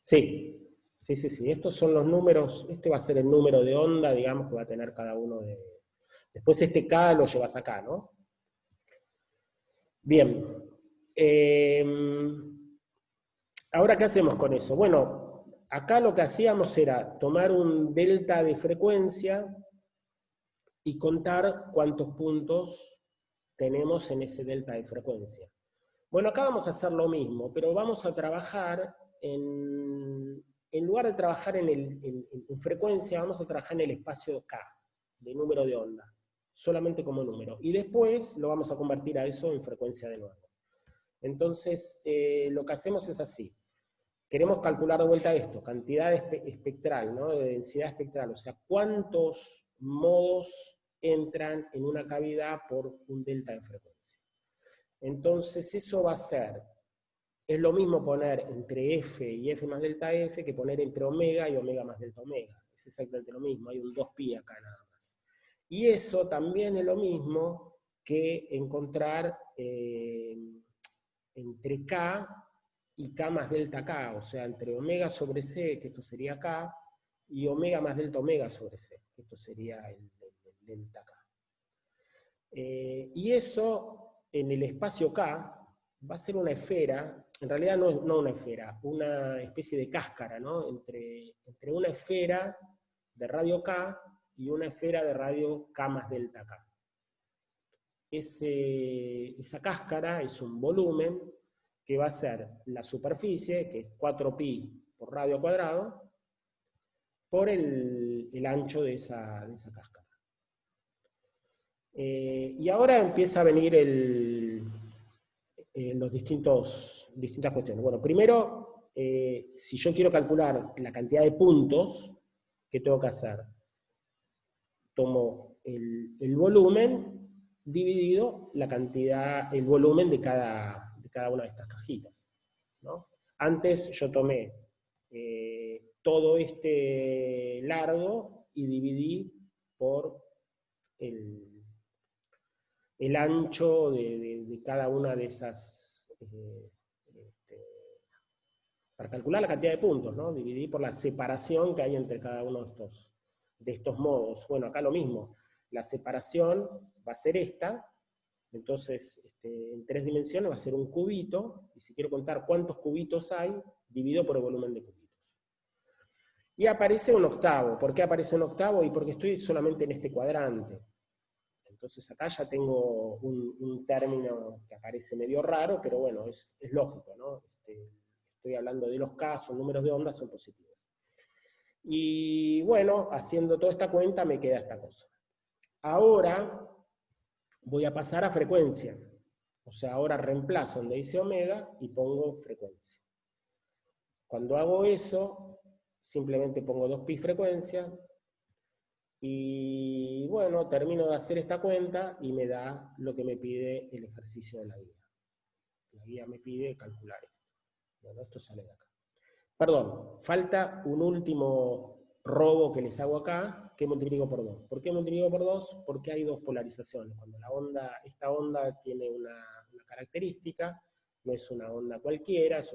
Sí, estos son los números, este va a ser el número de onda, digamos, que va a tener cada uno de... Después este K lo llevas acá, ¿no? Bien. Ahora, ¿qué hacemos con eso? Bueno, acá lo que hacíamos era tomar un delta de frecuencia y contar cuántos puntos tenemos en ese delta de frecuencia. Bueno, acá vamos a hacer lo mismo, pero vamos a trabajar en lugar de trabajar en frecuencia, vamos a trabajar en el espacio K, de número de onda, solamente como número. Y después lo vamos a convertir a eso en frecuencia de nuevo. Entonces, lo que hacemos es así. Queremos calcular de vuelta esto, cantidad espectral, ¿no? De densidad espectral, o sea, cuántos modos entran en una cavidad por un delta de frecuencia. Entonces eso va a ser, es lo mismo poner entre F y F más delta F que poner entre omega y omega más delta omega. Es exactamente lo mismo, hay un 2pi acá nada más. Y eso también es lo mismo que encontrar entre K y K más delta K, o sea, entre omega sobre C, que esto sería K, y omega más delta omega sobre C, que esto sería el delta K. Y eso, en el espacio K, va a ser una esfera, en realidad no una esfera, una especie de cáscara, ¿no? Entre una esfera de radio K y una esfera de radio K más delta K. Esa cáscara es un volumen que va a ser la superficie, que es 4pi por radio cuadrado, por el ancho de esa cáscara. Y ahora empieza a venir las distintas cuestiones. Bueno, primero, si yo quiero calcular la cantidad de puntos, ¿qué tengo que hacer? Tomo el volumen dividido el volumen de cada una de estas cajitas, ¿no? Antes yo tomé todo este largo y dividí por el ancho de cada una de esas, para calcular la cantidad de puntos, ¿no? Dividí por la separación que hay entre cada uno de estos modos. Bueno, acá lo mismo, la separación va a ser esta, entonces en 3 dimensiones va a ser un cubito, y si quiero contar cuántos cubitos hay, divido por el volumen de cubitos. Y aparece un octavo. ¿Por qué aparece un octavo? Y porque estoy solamente en este cuadrante. Entonces acá ya tengo un término que aparece medio raro, pero bueno, es lógico, ¿no? Estoy hablando de los K, son números de onda, son positivos. Y bueno, haciendo toda esta cuenta me queda esta cosa. Ahora voy a pasar a frecuencia. O sea, ahora reemplazo donde dice omega y pongo frecuencia. Cuando hago eso, simplemente pongo 2pi frecuencia, y bueno, termino de hacer esta cuenta y me da lo que me pide el ejercicio de la guía. La guía me pide calcular esto. Bueno, esto sale de acá. Perdón, falta un último robo que les hago acá, que multiplico por 2. ¿Por qué multiplico por 2? Porque hay 2 polarizaciones. Cuando esta onda tiene una característica, no es una onda cualquiera, es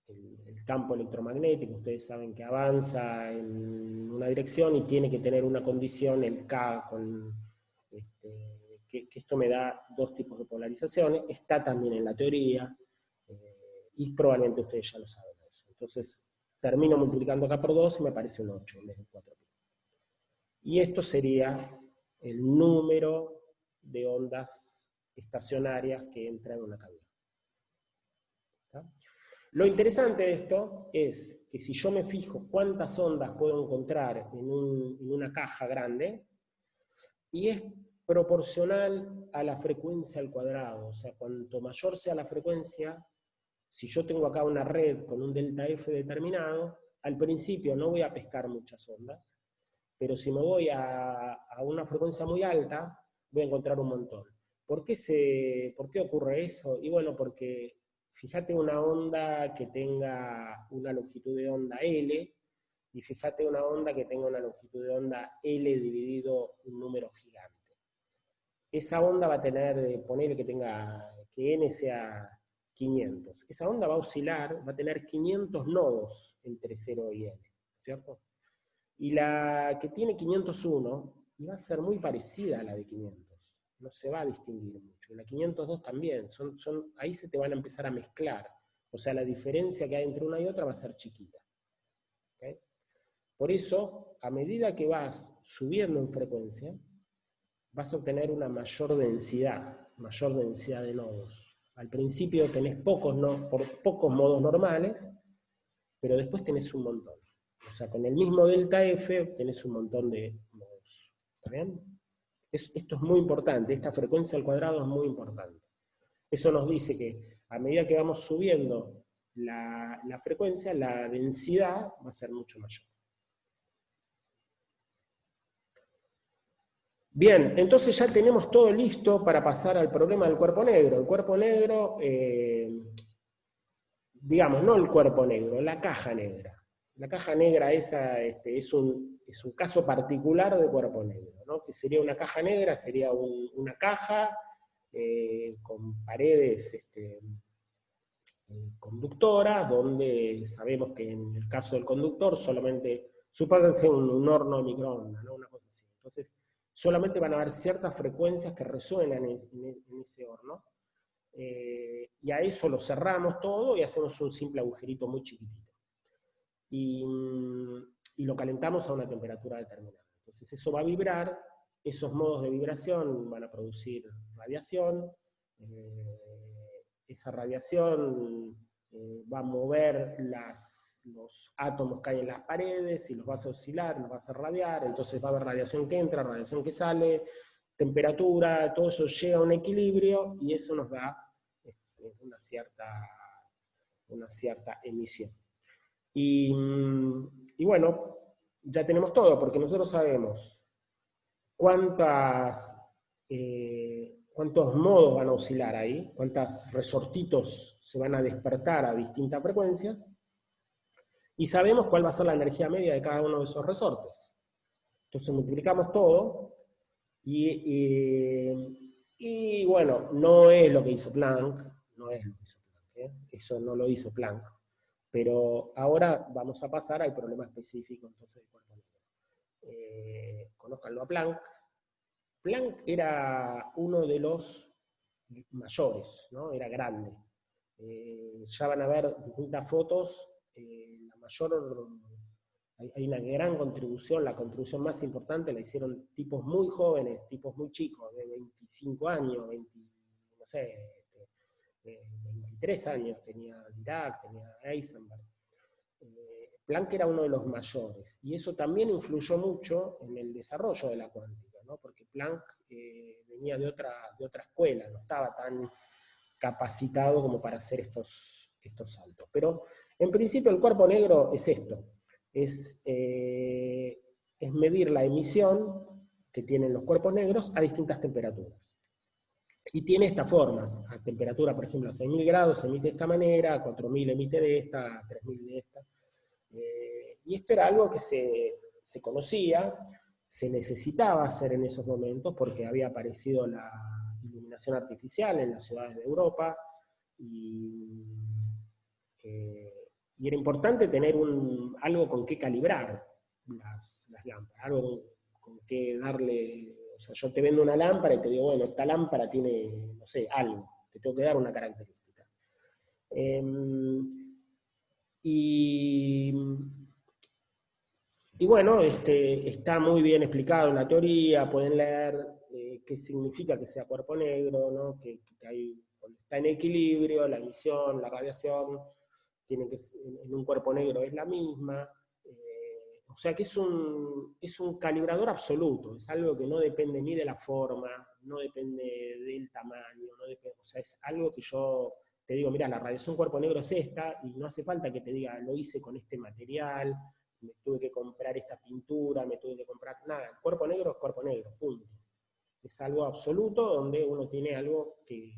el campo electromagnético, ustedes saben que avanza en una dirección y tiene que tener una condición, el K, que esto me da dos tipos de polarizaciones, está también en la teoría, y probablemente ustedes ya lo saben eso. Entonces, termino multiplicando acá por 2 y me aparece un 8 en vez de 4. Y esto sería el número de ondas estacionarias que entran en una cavidad. ¿Está? Lo interesante de esto es que si yo me fijo cuántas ondas puedo encontrar en una caja grande, y es proporcional a la frecuencia al cuadrado, o sea, cuanto mayor sea la frecuencia, si yo tengo acá una red con un delta F determinado, al principio no voy a pescar muchas ondas, pero si me voy a una frecuencia muy alta, voy a encontrar un montón. ¿Por qué ocurre eso? Y bueno, porque fíjate una onda que tenga una longitud de onda L, y fíjate una onda que tenga una longitud de onda L dividido un número gigante. Esa onda va a tener, ponele que N sea 500. Esa onda va a oscilar, va a tener 500 nodos entre 0 y N, ¿cierto? Y la que tiene 501, y va a ser muy parecida a la de 500. No se va a distinguir mucho. Y la 502 también. Ahí se te van a empezar a mezclar. O sea, la diferencia que hay entre una y otra va a ser chiquita. ¿Okay? Por eso, a medida que vas subiendo en frecuencia, vas a obtener una mayor densidad de nodos. Al principio tenés pocos modos normales, pero después tenés un montón. O sea, con el mismo delta F tenés un montón de modos. ¿Está bien? Esto es muy importante, esta frecuencia al cuadrado es muy importante. Eso nos dice que a medida que vamos subiendo la frecuencia, la densidad va a ser mucho mayor. Bien, entonces ya tenemos todo listo para pasar al problema del cuerpo negro. El cuerpo negro, digamos, no el cuerpo negro, la caja negra. La caja negra esa es un caso particular de cuerpo negro, ¿no? Que sería una caja negra, sería una caja con paredes conductoras, donde sabemos que en el caso del conductor solamente, supónganse un horno de microondas, ¿no? Una cosa así. Entonces, solamente van a haber ciertas frecuencias que resuenan en ese horno, y a eso lo cerramos todo y hacemos un simple agujerito muy chiquitito. Y lo calentamos a una temperatura determinada. Entonces eso va a vibrar, esos modos de vibración van a producir radiación, esa radiación va a mover los átomos que hay en las paredes y los va a oscilar, los va a hacer radiar, entonces va a haber radiación que entra, radiación que sale, temperatura, todo eso llega a un equilibrio y eso nos da una cierta emisión. Y bueno, ya tenemos todo, porque nosotros sabemos cuántos modos van a oscilar ahí, cuántos resortitos se van a despertar a distintas frecuencias, y sabemos cuál va a ser la energía media de cada uno de esos resortes. Entonces multiplicamos todo, y bueno, no es lo que hizo Planck, eso no lo hizo Planck, pero ahora vamos a pasar al problema específico entonces del cuerpo negro. Conózcanlo a Planck. Planck era uno de los mayores, ¿no? Era grande. Ya van a ver distintas fotos, hay una gran contribución, la contribución más importante la hicieron tipos muy jóvenes, tipos muy chicos, de 25 años, 23 años tenía Dirac, tenía Heisenberg. Planck era uno de los mayores, y eso también influyó mucho en el desarrollo de la cuántica, ¿no? Porque Planck venía de otra escuela, no estaba tan capacitado como para hacer estos saltos. Pero en principio el cuerpo negro es esto, es medir la emisión que tienen los cuerpos negros a distintas temperaturas. Y tiene estas formas: a temperatura, por ejemplo, a 6.000 grados emite de esta manera, a 4.000 emite de esta, a 3.000 de esta. Y esto era algo que se conocía, se necesitaba hacer en esos momentos porque había aparecido la iluminación artificial en las ciudades de Europa, y era importante tener algo con qué calibrar las lámparas, algo con qué darle. O sea, yo te vendo una lámpara y te digo, bueno, esta lámpara tiene, no sé, algo, te tengo que dar una característica. Y bueno, está muy bien explicado en la teoría, pueden leer qué significa que sea cuerpo negro, ¿no? Que cuando está en equilibrio, la emisión, la radiación, en un cuerpo negro es la misma. O sea que es un calibrador absoluto, es algo que no depende ni de la forma, no depende del tamaño, o sea, es algo que yo te digo, mira, la radiación cuerpo negro es esta, y no hace falta que te diga, lo hice con este material, me tuve que comprar esta pintura, me tuve que comprar nada. El cuerpo negro es cuerpo negro, punto. Es algo absoluto donde uno tiene algo que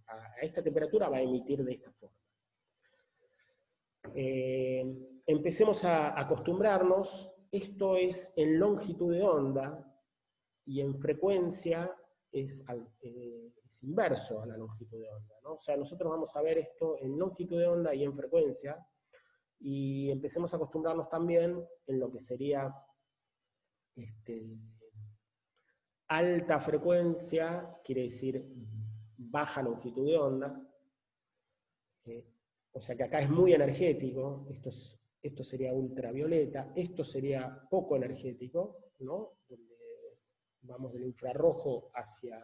a esta temperatura va a emitir de esta forma. Empecemos a acostumbrarnos. Esto es en longitud de onda, y en frecuencia es inverso a la longitud de onda, ¿no? O sea, nosotros vamos a ver esto en longitud de onda y en frecuencia, y empecemos a acostumbrarnos también en lo que sería alta frecuencia, quiere decir baja longitud de onda. O sea que acá es muy energético, esto sería ultravioleta, esto sería poco energético, ¿no? Donde vamos del infrarrojo hacia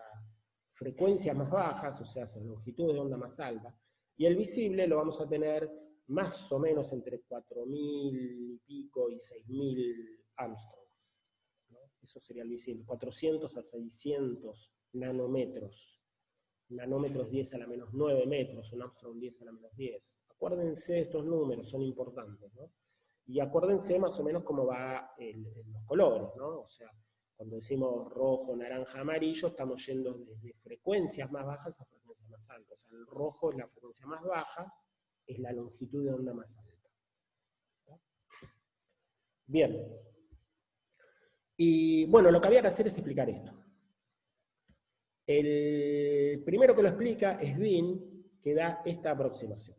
frecuencias más bajas, o sea, hacia longitudes de onda más alta, y el visible lo vamos a tener más o menos entre 4.000 y pico y 6.000 Armstrongs, ¿no? Eso sería el visible, 400 a 600 nanómetros. Nanómetros 10 a la menos 9 metros, un Armstrong 10 a la menos 10. Acuérdense de estos números, son importantes, ¿no? Y acuérdense más o menos cómo va los colores, ¿no? O sea, cuando decimos rojo, naranja, amarillo, estamos yendo desde frecuencias más bajas a frecuencias más altas. O sea, el rojo es la frecuencia más baja, es la longitud de onda más alta. ¿No? Bien. Y bueno, lo que había que hacer es explicar esto. El primero que lo explica es Wien, que da esta aproximación.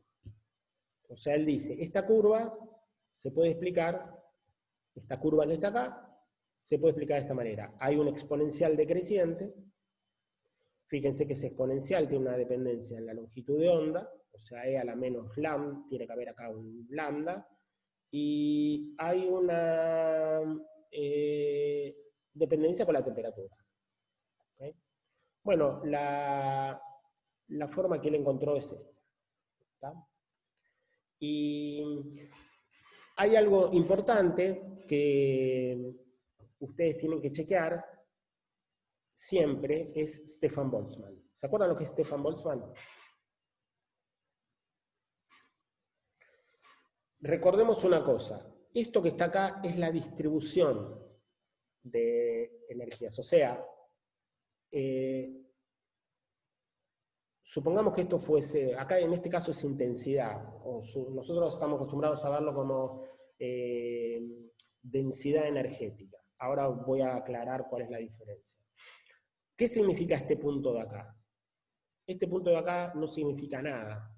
O sea, él dice, esta curva se puede explicar, esta curva que está acá, se puede explicar de esta manera. Hay un exponencial decreciente, fíjense que ese exponencial tiene una dependencia en la longitud de onda, o sea, E a la menos lambda, tiene que haber acá un lambda, y hay una dependencia con la temperatura. ¿Okay? Bueno, la forma que él encontró es esta. ¿Está? Y hay algo importante que ustedes tienen que chequear siempre, es Stefan Boltzmann. ¿Se acuerdan lo que es Stefan Boltzmann? Recordemos una cosa, esto que está acá es la distribución de energías, o sea, supongamos que esto fuese, acá en este caso es intensidad, nosotros estamos acostumbrados a verlo como densidad energética. Ahora voy a aclarar cuál es la diferencia. ¿Qué significa este punto de acá? Este punto de acá no significa nada.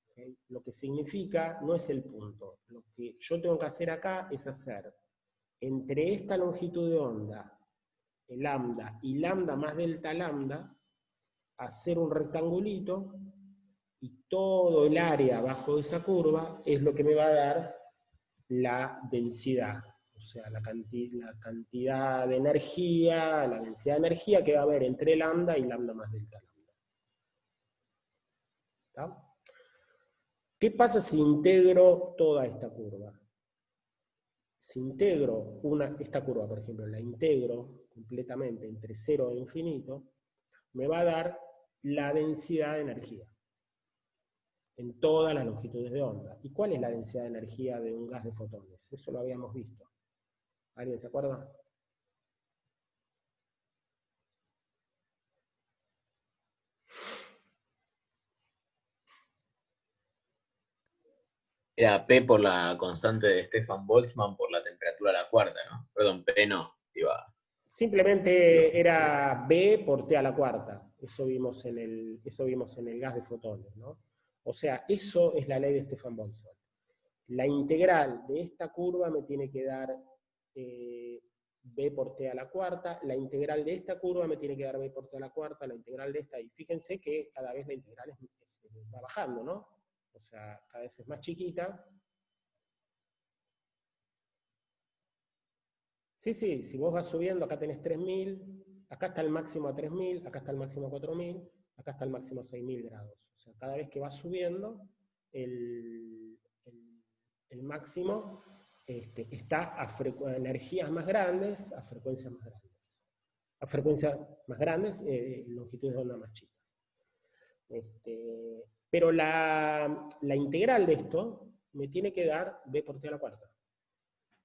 ¿Okay? Lo que significa no es el punto. Lo que yo tengo que hacer acá es hacer entre esta longitud de onda, el lambda, y lambda más delta lambda, hacer un rectangulito, y todo el área abajo de esa curva es lo que me va a dar la densidad, o sea, la cantidad de energía, la densidad de energía que va a haber entre lambda y lambda más delta lambda. ¿Está? ¿Qué pasa si integro toda esta curva? Si integro esta curva, por ejemplo, la integro completamente entre 0 e infinito, me va a dar la densidad de energía en todas las longitudes de onda. ¿Y cuál es la densidad de energía de un gas de fotones? Eso lo habíamos visto. ¿Alguien se acuerda? Era P por la constante de Stefan Boltzmann por la temperatura a la cuarta, ¿no? Perdón, P no. derivada. Simplemente era B por T a la cuarta. Eso vimos en el gas de fotones, ¿no? O sea, eso es la ley de Stefan-Boltzmann. La integral de esta curva me tiene que dar B por T a la cuarta, la integral de esta curva me tiene que dar B por T a la cuarta, la integral de esta, y fíjense que cada vez la integral va bajando, ¿no? O sea, cada vez es más chiquita. Sí, si vos vas subiendo, acá tenés 3000, acá está el máximo a 3000, acá está el máximo a 4000, acá está el máximo a 6000 grados. O sea, cada vez que vas subiendo, el máximo está a energías más grandes, a frecuencias más grandes. A frecuencias más grandes, longitudes de onda más chicas. Pero la integral de esto me tiene que dar B por T a la cuarta.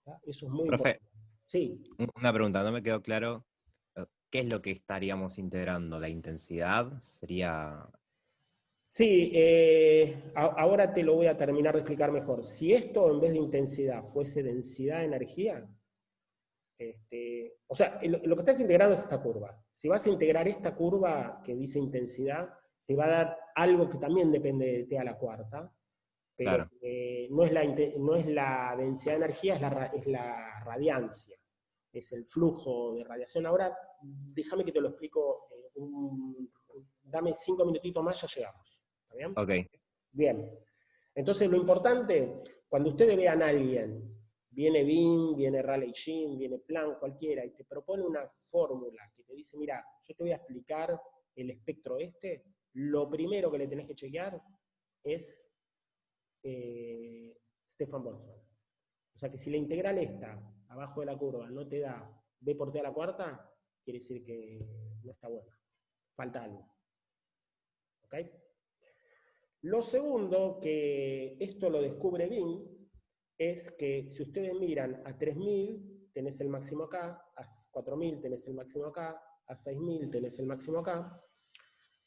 ¿Tá? Eso es muy importante. Sí. Una pregunta, no me quedó claro. ¿Qué es lo que estaríamos integrando? ¿La intensidad? ¿Sería...? Sí, ahora te lo voy a terminar de explicar mejor. Si esto en vez de intensidad fuese densidad de energía, o sea, lo que estás integrando es esta curva. Si vas a integrar esta curva que dice intensidad, te va a dar algo que también depende de T a la cuarta, pero Claro. no es la densidad de energía, es la radiancia. Es el flujo de radiación. Ahora, déjame que te lo explico. Dame 5 minutitos más, ya llegamos. ¿Está bien? Ok. Bien. Entonces, lo importante, cuando ustedes vean a alguien, viene Wien, viene Rayleigh-Jean, viene Planck, cualquiera, y te propone una fórmula que te dice, mira, yo te voy a explicar el espectro lo primero que le tenés que chequear es Stefan Boltzmann. O sea que si la integral esta, abajo de la curva, no te da B por T a la cuarta, quiere decir que no está buena. Falta algo. ¿Ok? Lo segundo, que esto lo descubre Wien, es que si ustedes miran a 3000, tenés el máximo acá, a 4000 tenés el máximo acá, a 6000 tenés el máximo acá,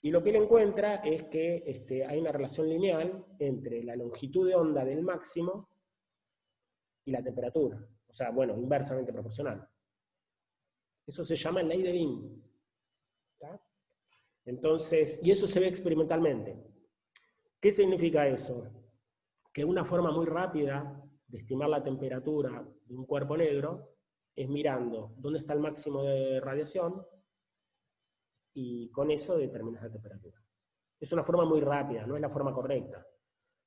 y lo que él encuentra es que hay una relación lineal entre la longitud de onda del máximo y la temperatura. O sea, bueno, inversamente proporcional. Eso se llama ley de Wien. ¿Tá? Entonces, y eso se ve experimentalmente. ¿Qué significa eso? Que una forma muy rápida de estimar la temperatura de un cuerpo negro es mirando dónde está el máximo de radiación y con eso determinas la temperatura. Es una forma muy rápida, no es la forma correcta.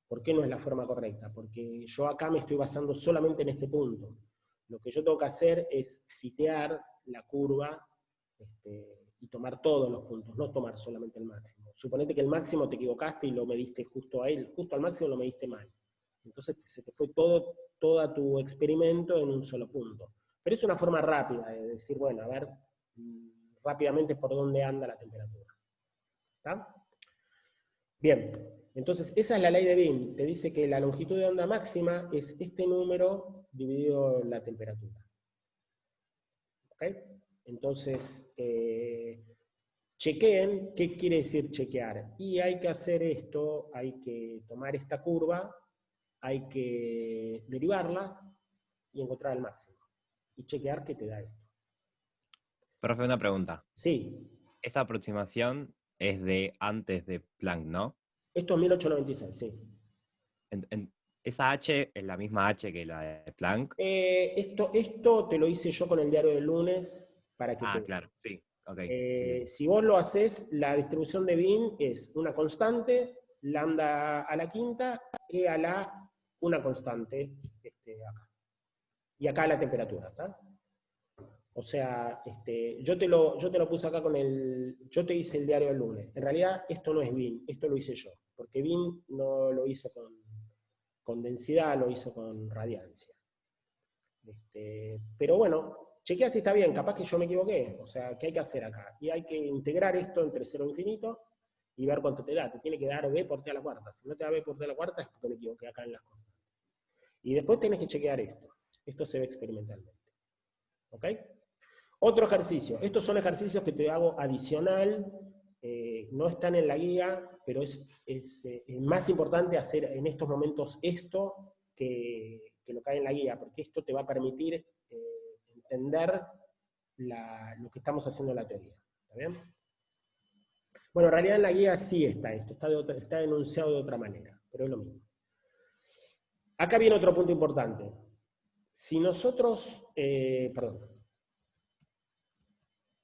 ¿Por qué no es la forma correcta? Porque yo acá me estoy basando solamente en este punto. Lo que yo tengo que hacer es fitear la curva y tomar todos los puntos, no tomar solamente el máximo. Suponete que el máximo te equivocaste y lo mediste justo a él, justo al máximo lo mediste mal. Entonces se te fue todo tu experimento en un solo punto. Pero es una forma rápida de decir, bueno, a ver rápidamente por dónde anda la temperatura. ¿Está? Bien, entonces esa es la ley de Wien. Te dice que la longitud de onda máxima es este número dividido la temperatura. ¿Ok? Entonces, chequeen. ¿Qué quiere decir chequear? Y hay que hacer esto, hay que tomar esta curva, hay que derivarla y encontrar el máximo. Y chequear qué te da esto. Profe, una pregunta. Sí. Esa aproximación es de antes de Planck, ¿no? Esto es 1896, sí. ¿Esa H es la misma H que la de Planck? Esto te lo hice yo con el diario del lunes para que Claro, sí. Okay. Sí. Si vos lo haces, la distribución de Wien es una constante, lambda a la quinta, e a la una constante acá. Y acá la temperatura, ¿está? O sea, yo te lo puse acá yo te hice el diario del lunes. En realidad esto no es Wien, esto lo hice yo, porque Wien no lo hizo con densidad, lo hizo con radiancia. Pero bueno, chequea si está bien, capaz que yo me equivoqué. O sea, ¿qué hay que hacer acá? Y hay que integrar esto entre 0 e infinito y ver cuánto te da. Te tiene que dar B por T a la cuarta. Si no te da B por T a la cuarta es porque me equivoqué acá en las cosas. Y después tenés que chequear esto. Esto se ve experimentalmente. ¿Ok? Otro ejercicio. Estos son ejercicios que te hago adicional. No están en la guía, pero es más importante hacer en estos momentos esto que lo que hay en la guía, porque esto te va a permitir entender lo que estamos haciendo en la teoría. ¿Está bien? Bueno, en realidad en la guía sí está esto, está enunciado de otra manera, pero es lo mismo. Acá viene otro punto importante. Si nosotros,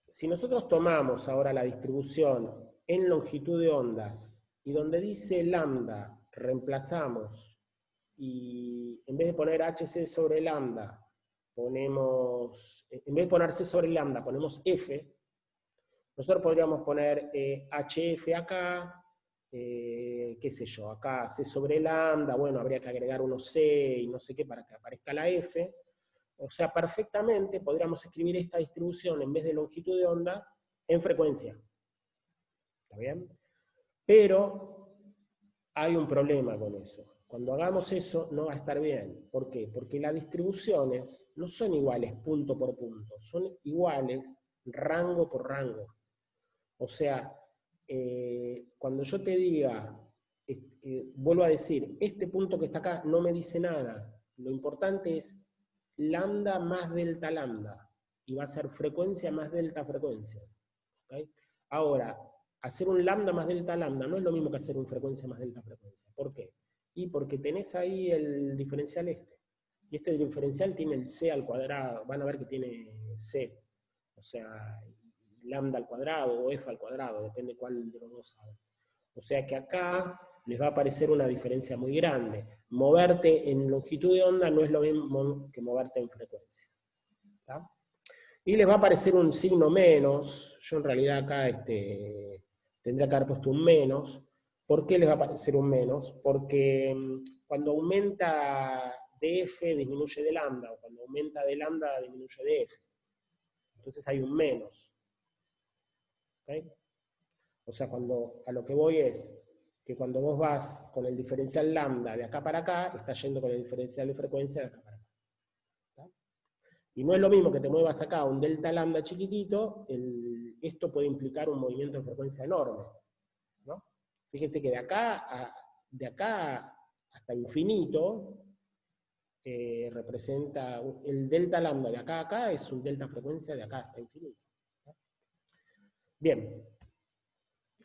si nosotros tomamos ahora la distribución en longitud de ondas y donde dice lambda reemplazamos y en vez de poner hc sobre lambda ponemos, en vez de poner c sobre lambda ponemos f, nosotros podríamos poner hf acá, qué sé yo, acá c sobre lambda, bueno, habría que agregar unos c y no sé qué para que aparezca la f. O sea, perfectamente podríamos escribir esta distribución en vez de longitud de onda en frecuencia. ¿Está bien? Pero hay un problema con eso. Cuando hagamos eso no va a estar bien. ¿Por qué? Porque las distribuciones no son iguales punto por punto, son iguales rango por rango. O sea, cuando yo te diga, vuelvo a decir, este punto que está acá no me dice nada. Lo importante es lambda más delta lambda, y va a ser frecuencia más delta frecuencia. ¿Okay? Ahora, hacer un lambda más delta lambda no es lo mismo que hacer un frecuencia más delta frecuencia. ¿Por qué? Y porque tenés ahí el diferencial este. Y este diferencial tiene el c al cuadrado, van a ver que tiene c. O sea, lambda al cuadrado o f al cuadrado, depende cuál de los dos haga. O sea que acá les va a aparecer una diferencia muy grande. Moverte en longitud de onda no es lo mismo que moverte en frecuencia. ¿Está? Y les va a aparecer un signo menos. Yo en realidad acá tendría que haber puesto un menos. ¿Por qué les va a aparecer un menos? Porque cuando aumenta de f disminuye de lambda, o cuando aumenta de lambda disminuye de f. Entonces hay un menos. ¿Okay? O sea, a lo que voy es que cuando vos vas con el diferencial lambda de acá para acá, estás yendo con el diferencial de frecuencia de acá para acá. ¿Está? Y no es lo mismo que te muevas acá un delta lambda chiquitito, esto puede implicar un movimiento de frecuencia enorme. ¿No? Fíjense que de acá hasta infinito representa, el delta lambda de acá a acá es un delta frecuencia de acá hasta infinito. ¿Está? Bien.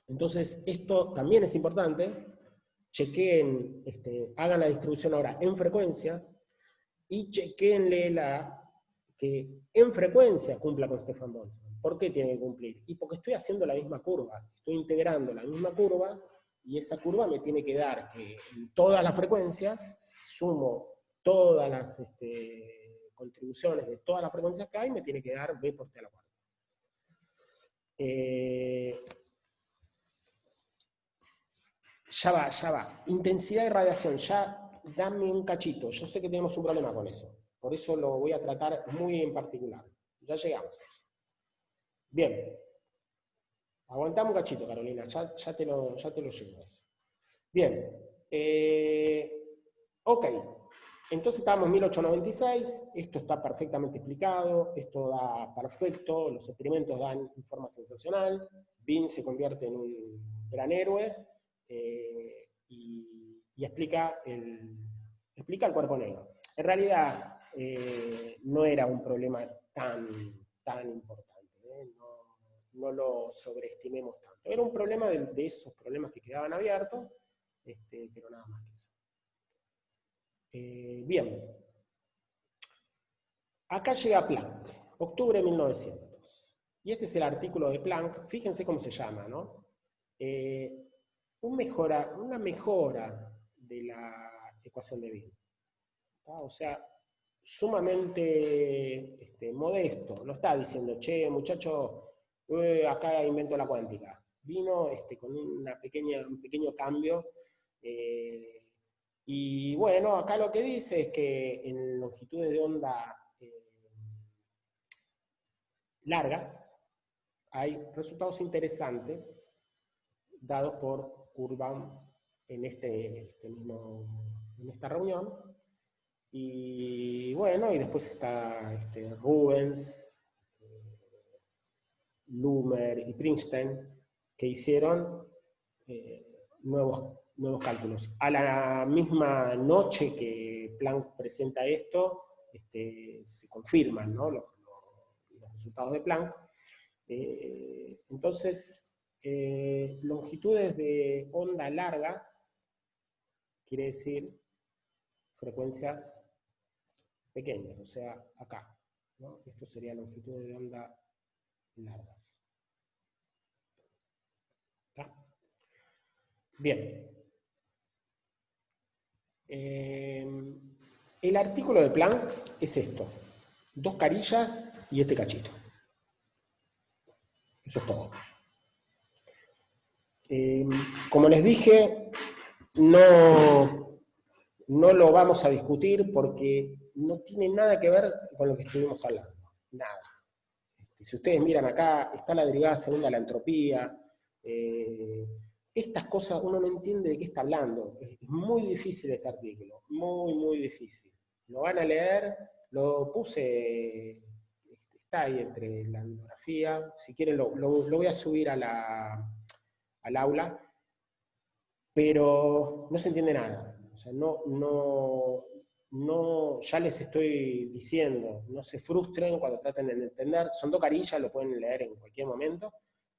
Entonces, esto también es importante. Chequeen, hagan la distribución ahora en frecuencia y chequeenle que en frecuencia cumpla con Stefan Boltzmann. ¿Por qué tiene que cumplir? Y porque estoy haciendo la misma curva, estoy integrando la misma curva y esa curva me tiene que dar que en todas las frecuencias sumo todas las contribuciones de todas las frecuencias que hay, me tiene que dar b por t a la cuarta. Ya va. Intensidad de radiación, ya dame un cachito. Yo sé que tenemos un problema con eso. Por eso lo voy a tratar muy en particular. Ya llegamos a eso. Bien. Aguantamos un cachito, Carolina. Ya te lo llevo eso. Bien. Ok. Entonces estábamos en 1896. Esto está perfectamente explicado. Esto da perfecto. Los experimentos dan en forma sensacional. Bean se convierte en un gran héroe. Y explica el cuerpo negro. En realidad no era un problema tan importante, no lo sobreestimemos tanto. Era un problema de esos problemas que quedaban abiertos, pero nada más que eso. Bien. Acá llega Planck, octubre de 1900. Y este es el artículo de Planck, fíjense cómo se llama, ¿no? Una mejora de la ecuación de Wien. O sea, sumamente modesto. No está diciendo, che, muchacho, acá invento la cuántica. Vino con un pequeño cambio. Y bueno, acá lo que dice es que en longitudes de onda largas hay resultados interesantes dados por Kurban en esta reunión. Y bueno, y después está Rubens, Lumer y Princeton, que hicieron nuevos cálculos. A la misma noche que Planck presenta esto, se confirman, ¿no? los resultados de Planck. Entonces, longitudes de onda largas quiere decir frecuencias pequeñas, o sea, acá, ¿no? Esto sería longitudes de onda largas. ¿Está? Bien. El artículo de Planck es esto. 2 carillas y este cachito. Eso es todo. Como les dije, no lo vamos a discutir porque no tiene nada que ver con lo que estuvimos hablando. Nada. Si ustedes miran acá, está la derivada segunda de la entropía. Estas cosas uno no entiende de qué está hablando. Es muy difícil este artículo. Muy, muy difícil. Lo van a leer, lo puse, está ahí entre la bibliografía. Si quieren lo voy a subir al aula. Pero no se entiende nada. O sea, ya les estoy diciendo, no se frustren cuando traten de entender. Son 2 carillas, lo pueden leer en cualquier momento,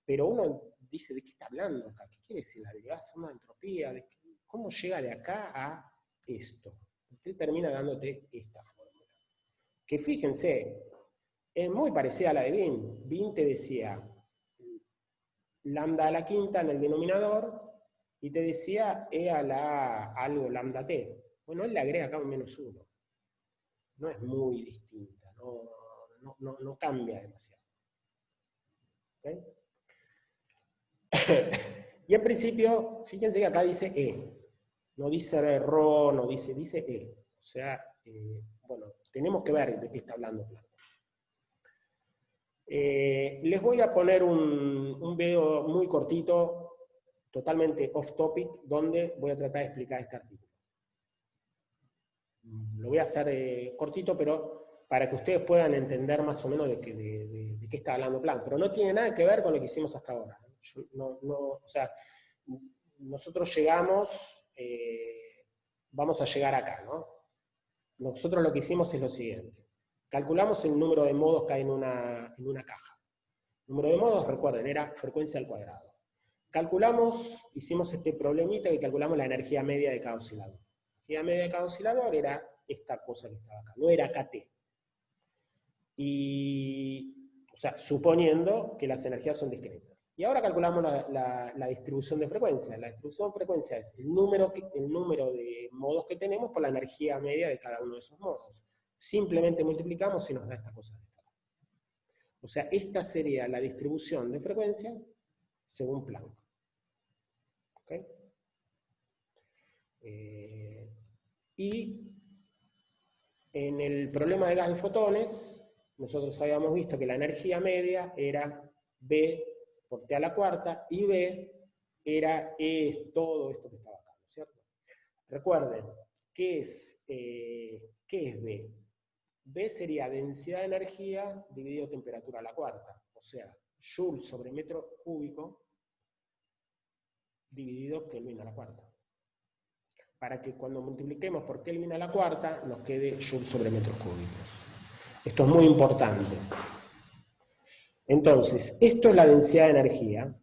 pero uno dice, ¿de qué está hablando acá? ¿Qué quiere decir la derivada segunda de entropía? ¿Cómo llega de acá a esto? Usted termina dándote esta fórmula. Que fíjense, es muy parecida a la de Wien. Wien te decía lambda a la quinta en el denominador, y te decía E a la algo lambda t. Bueno, él le agrega acá un -1. No es muy distinta, no cambia demasiado. ¿Okay? Y en principio, fíjense que acá dice E. No dice ρ, no dice E. O sea, bueno, tenemos que ver de qué está hablando Planck. Les voy a poner un video muy cortito, totalmente off topic, donde voy a tratar de explicar este artículo. Lo voy a hacer cortito, pero para que ustedes puedan entender más o menos de qué está hablando Planck. Pero no tiene nada que ver con lo que hicimos hasta ahora. O sea, nosotros llegamos, vamos a llegar acá, ¿no? Nosotros lo que hicimos es lo siguiente. Calculamos el número de modos que hay en una caja. El número de modos, recuerden, era frecuencia al cuadrado. Hicimos este problemita que calculamos la energía media de cada oscilador. La energía media de cada oscilador era esta cosa que estaba acá, no era kT. O sea, suponiendo que las energías son discretas. Y ahora calculamos la distribución de frecuencia. La distribución de frecuencia es el número de modos que tenemos por la energía media de cada uno de esos modos. Simplemente multiplicamos y nos da esta cosa de esta. O sea, esta sería la distribución de frecuencia según Planck. ¿Okay? Y en el problema de gas de fotones, nosotros habíamos visto que la energía media era B por T a la cuarta, y B era todo esto que estaba acá, ¿no es cierto? Recuerden, ¿qué es B? B sería densidad de energía dividido temperatura a la cuarta, o sea, Joule sobre metro cúbico dividido Kelvin a la cuarta. Para que cuando multipliquemos por Kelvin a la cuarta nos quede Joule sobre metros cúbicos. Esto es muy importante. Entonces, esto es la densidad de energía.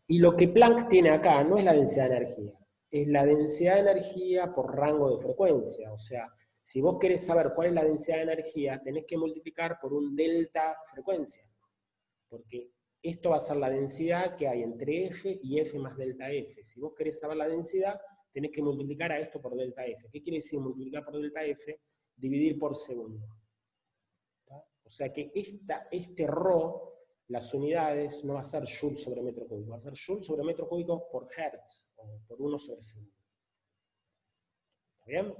Y lo que Planck tiene acá no es la densidad de energía, es la densidad de energía por rango de frecuencia. O sea, si vos querés saber cuál es la densidad de energía, tenés que multiplicar por un delta frecuencia. Porque esto va a ser la densidad que hay entre F y F más delta F. Si vos querés saber la densidad, tenés que multiplicar a esto por delta F. ¿Qué quiere decir multiplicar por delta F? Dividir por segundo. ¿Tá? O sea que este ρ, las unidades, no va a ser Joule sobre metro cúbico, va a ser Joule sobre metro cúbico por Hertz, o por 1 sobre segundo. ¿Está bien?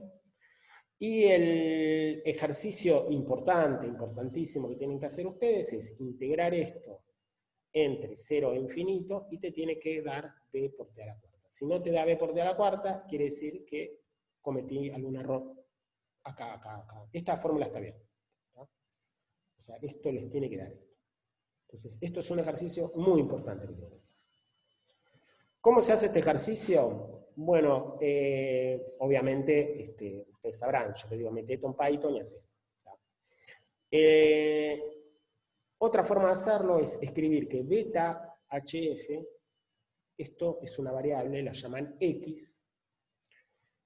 Y el ejercicio importantísimo que tienen que hacer ustedes es integrar esto entre 0 e infinito, y te tiene que dar B por T a la cuarta. Si no te da B por T a la cuarta, quiere decir que cometí algún error acá. Esta fórmula está bien, ¿no? O sea, esto les tiene que dar esto. Entonces, esto es un ejercicio muy importante que tienen que hacer. ¿Cómo se hace este ejercicio? Bueno, obviamente, ustedes sabrán, yo les digo, metete en Python y hacé. Otra forma de hacerlo es escribir que beta HF, esto es una variable, la llaman X,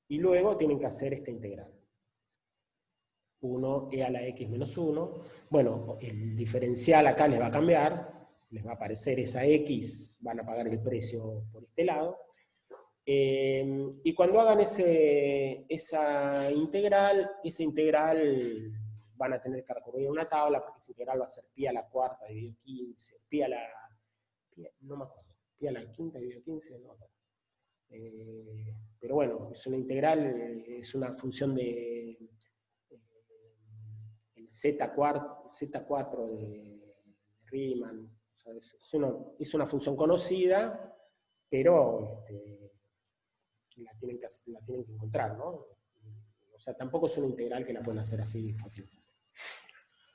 y luego tienen que hacer esta integral. 1 e a la X menos 1. Bueno, el diferencial acá les va a cambiar, les va a aparecer esa X, van a pagar el precio por este lado. Y cuando hagan esa integral van a tener que recurrir a una tabla, porque esa integral va a ser pi a la cuarta dividido 15, no me acuerdo, pi a la quinta dividido 15, no me acuerdo. Pero bueno, es una integral, es una función de el Z4 de Riemann, o sea, es una función conocida, pero la tienen que encontrar, ¿no? O sea, tampoco es una integral que la pueden hacer así fácilmente.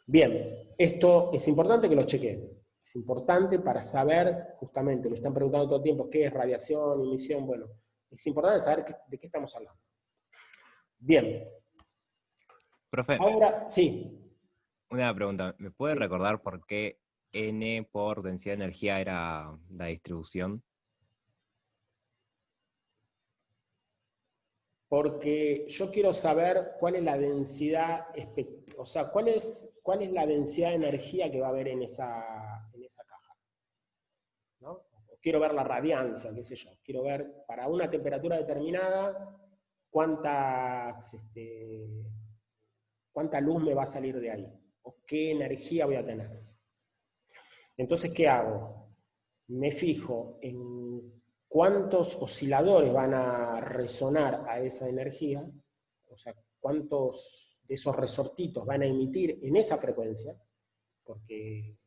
Bien, esto es importante que lo chequen. Es importante para saber, justamente, me están preguntando todo el tiempo qué es radiación, emisión, bueno, es importante saber de qué estamos hablando. Bien. Profe, Ahora, sí. una pregunta. ¿Me puede Sí. recordar por qué N por densidad de energía era la distribución? Porque yo quiero saber cuál es la densidad, o sea, cuál es la densidad de energía que va a haber en esa caja, ¿no? Quiero ver la radiancia, qué sé yo. Quiero ver, para una temperatura determinada, cuánta luz me va a salir de ahí, o qué energía voy a tener. Entonces, ¿qué hago? Me fijo en cuántos osciladores van a resonar a esa energía, o sea, cuántos de esos resortitos van a emitir en esa frecuencia, porque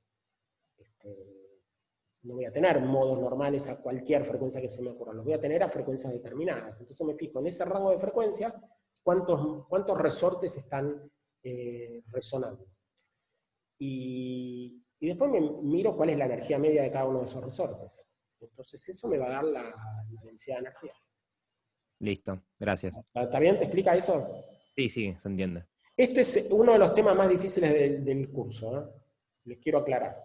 no voy a tener modos normales a cualquier frecuencia que se me ocurra, los voy a tener a frecuencias determinadas. Entonces me fijo en ese rango de frecuencia cuántos resortes están resonando. Y después me miro cuál es la energía media de cada uno de esos resortes. Entonces eso me va a dar la densidad de energía. Listo, gracias. ¿Está bien? ¿Te explica eso? Sí, se entiende. Este es uno de los temas más difíciles del curso, ¿eh? Les quiero aclarar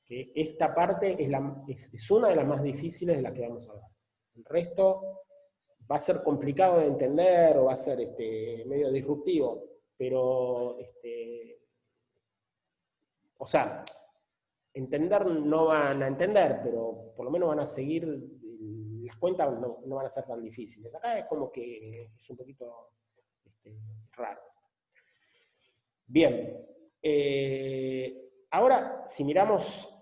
que esta parte es una de las más difíciles de las que vamos a hablar. El resto va a ser complicado de entender o va a ser medio disruptivo, pero o sea, entender no van a entender, pero por lo menos van a seguir, las cuentas no van a ser tan difíciles. Acá es como que es un poquito raro. Bien, ahora si miramos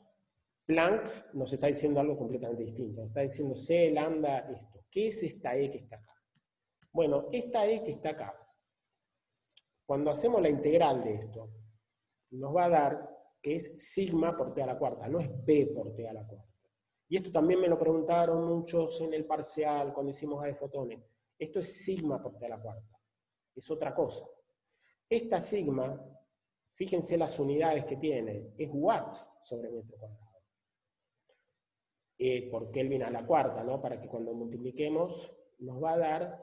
Planck, nos está diciendo algo completamente distinto. Nos está diciendo C, lambda, esto. ¿Qué es esta E que está acá? Bueno, esta E que está acá, cuando hacemos la integral de esto, nos va a dar que es sigma por t a la cuarta, no es b por t a la cuarta. Y esto también me lo preguntaron muchos en el parcial, cuando hicimos A de fotones. Esto es sigma por t a la cuarta, es otra cosa. Esta sigma, fíjense las unidades que tiene, es watts sobre metro cuadrado. Por Kelvin a la cuarta, ¿no? Para que cuando multipliquemos nos va a dar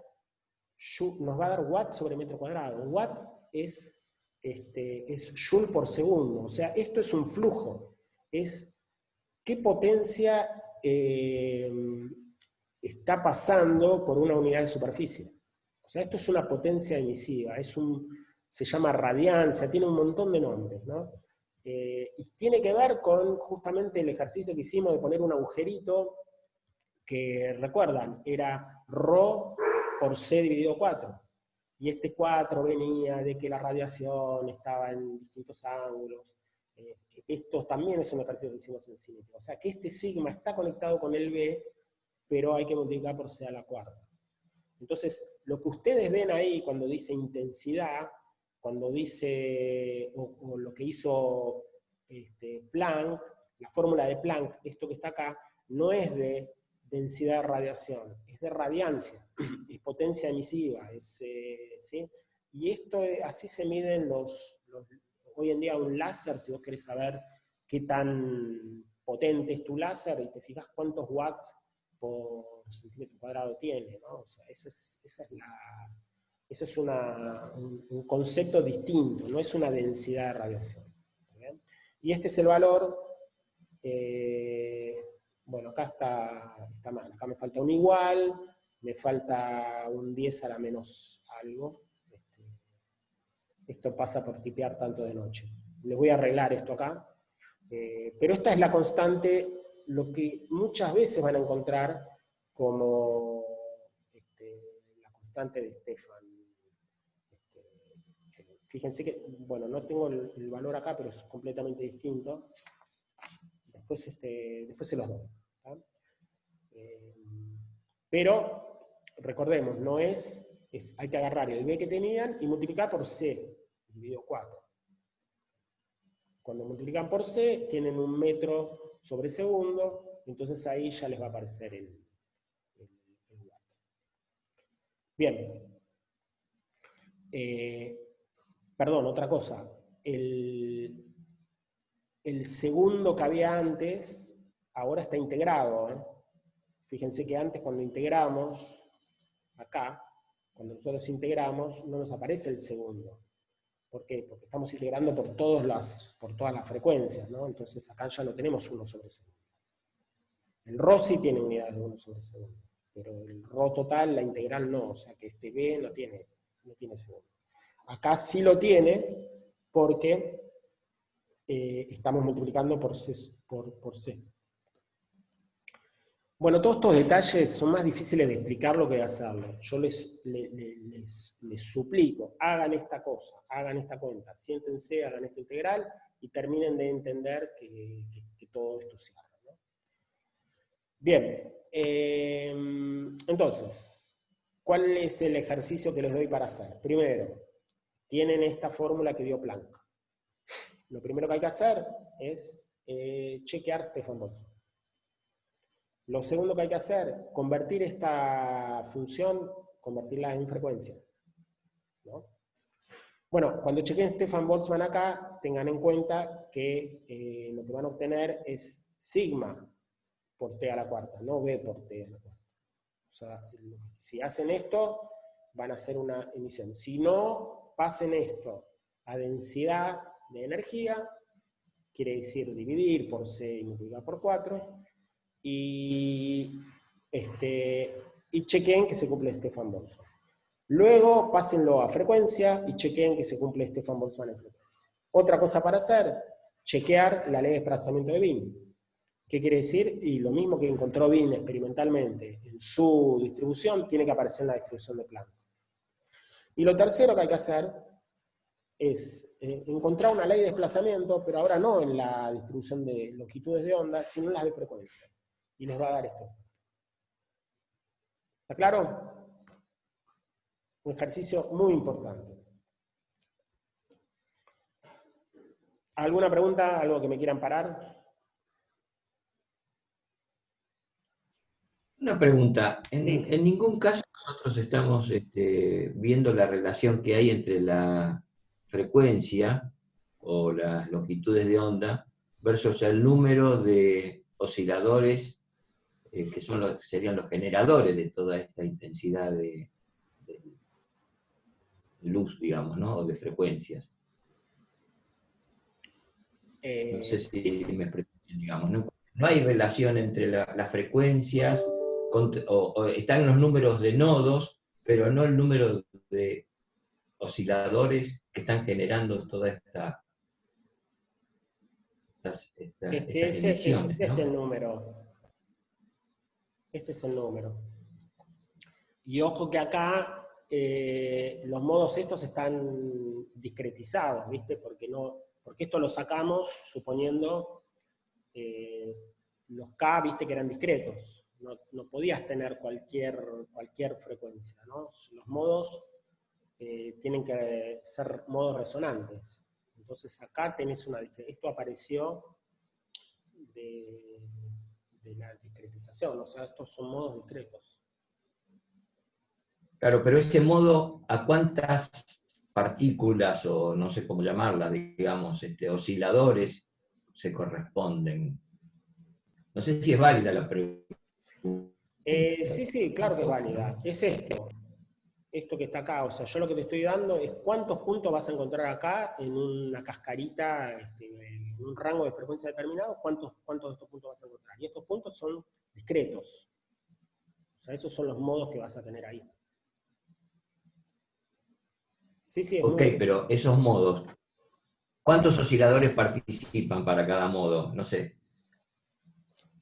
watts sobre metro cuadrado. Watt es joule por segundo, o sea, esto es un flujo, es qué potencia está pasando por una unidad de superficie. O sea, esto es una potencia emisiva, se llama radiancia, tiene un montón de nombres, ¿no? Y tiene que ver con justamente el ejercicio que hicimos de poner un agujerito, que recuerdan, era ρ por C dividido 4. Y este 4 venía de que la radiación estaba en distintos ángulos. Esto también es un ejercicio que hicimos en cinética. O sea, que este sigma está conectado con el B, pero hay que multiplicar por C a la cuarta. Entonces, lo que ustedes ven ahí cuando dice intensidad, cuando dice, o lo que hizo Planck, la fórmula de Planck, esto que está acá, no es de densidad de radiación, es de radiancia, es potencia emisiva, ¿sí? Y esto, así se miden hoy en día un láser, si vos querés saber qué tan potente es tu láser, y te fijas cuántos watts por centímetro cuadrado tiene, ¿no? O sea, ese es un concepto distinto, no es una densidad de radiación. ¿Bien? Y este es el valor, bueno, acá está mal, acá me falta un igual, me falta un 10 a la menos algo. Esto pasa por tipear tanto de noche. Les voy a arreglar esto acá. Pero esta es la constante, lo que muchas veces van a encontrar como la constante de Stefan. Fíjense que, bueno, no tengo el valor acá, pero es completamente distinto. Después se los doy. Pero, recordemos, no hay que agarrar el B que tenían y multiplicar por C, dividido 4. Cuando multiplican por C, tienen 1 metro sobre segundo, entonces ahí ya les va a aparecer el watt. Bien. Perdón, otra cosa. El segundo que había antes, ahora está integrado. Fíjense que antes cuando integramos, acá, cuando nosotros integramos, no nos aparece el segundo. ¿Por qué? Porque estamos integrando por todas las frecuencias, ¿no? Entonces acá ya no tenemos 1 sobre segundo. El ρ sí tiene unidades de 1 sobre segundo, pero el ρ total, la integral no, o sea que este B no tiene segundo. Acá sí lo tiene porque estamos multiplicando por C. Bueno, todos estos detalles son más difíciles de explicarlo que de hacerlo. Yo les suplico, hagan esta cosa, hagan esta cuenta, siéntense, hagan esta integral y terminen de entender que todo esto cierra, ¿no? Bien, entonces, ¿cuál es el ejercicio que les doy para hacer? Primero, tienen esta fórmula que dio Planck. Lo primero que hay que hacer es chequear Stefan Boltzmann. Lo segundo que hay que hacer, convertir esta función, convertirla en frecuencia, ¿no? Bueno, cuando chequen Stefan Boltzmann acá, tengan en cuenta que lo que van a obtener es sigma por t a la cuarta, no b por t a la cuarta. O sea, si hacen esto, van a hacer una emisión. Si no, pasen esto a densidad de energía, quiere decir dividir por c y multiplicar por 4, y chequen que se cumple Stefan Boltzmann. Luego pásenlo a frecuencia y chequen que se cumple Stefan Boltzmann en frecuencia. Otra cosa para hacer, chequear la ley de desplazamiento de Wien. ¿Qué quiere decir? Y lo mismo que encontró Wien experimentalmente en su distribución, tiene que aparecer en la distribución de Planck. Y lo tercero que hay que hacer es encontrar una ley de desplazamiento, pero ahora no en la distribución de longitudes de onda, sino en las de frecuencia. Y les va a dar esto. ¿Está claro? Un ejercicio muy importante. ¿Alguna pregunta? ¿Algo que me quieran parar? Una pregunta. Sí. En ningún caso nosotros estamos viendo la relación que hay entre la frecuencia o las longitudes de onda versus el número de osciladores que serían los generadores de toda esta intensidad de luz, digamos, ¿no? O de frecuencias. No sé si Sí. me expreso bien, digamos. No hay relación entre las frecuencias, o están los números de nodos, pero no el número de osciladores que están generando toda estas emisiones, ¿no? Este es el número. Este es el número. Y ojo que acá los modos estos están discretizados, ¿viste? Porque esto lo sacamos suponiendo los K, ¿viste? Que eran discretos. No podías tener cualquier frecuencia, ¿no? Los modos tienen que ser modos resonantes. Entonces acá tenés una discretización. Esto apareció de la discretización, o sea, estos son modos discretos. Claro, pero ese modo, ¿a cuántas partículas, o no sé cómo llamarlas, digamos, osciladores se corresponden? No sé si es válida la pregunta. Sí, claro que es válida. Es esto que está acá. O sea, yo lo que te estoy dando es cuántos puntos vas a encontrar acá en una cascarita, en en un rango de frecuencia determinado, ¿cuántos de estos puntos vas a encontrar? Y estos puntos son discretos. O sea, esos son los modos que vas a tener ahí. Sí, sí, es Ok, pero esos modos, ¿cuántos osciladores participan para cada modo? No sé.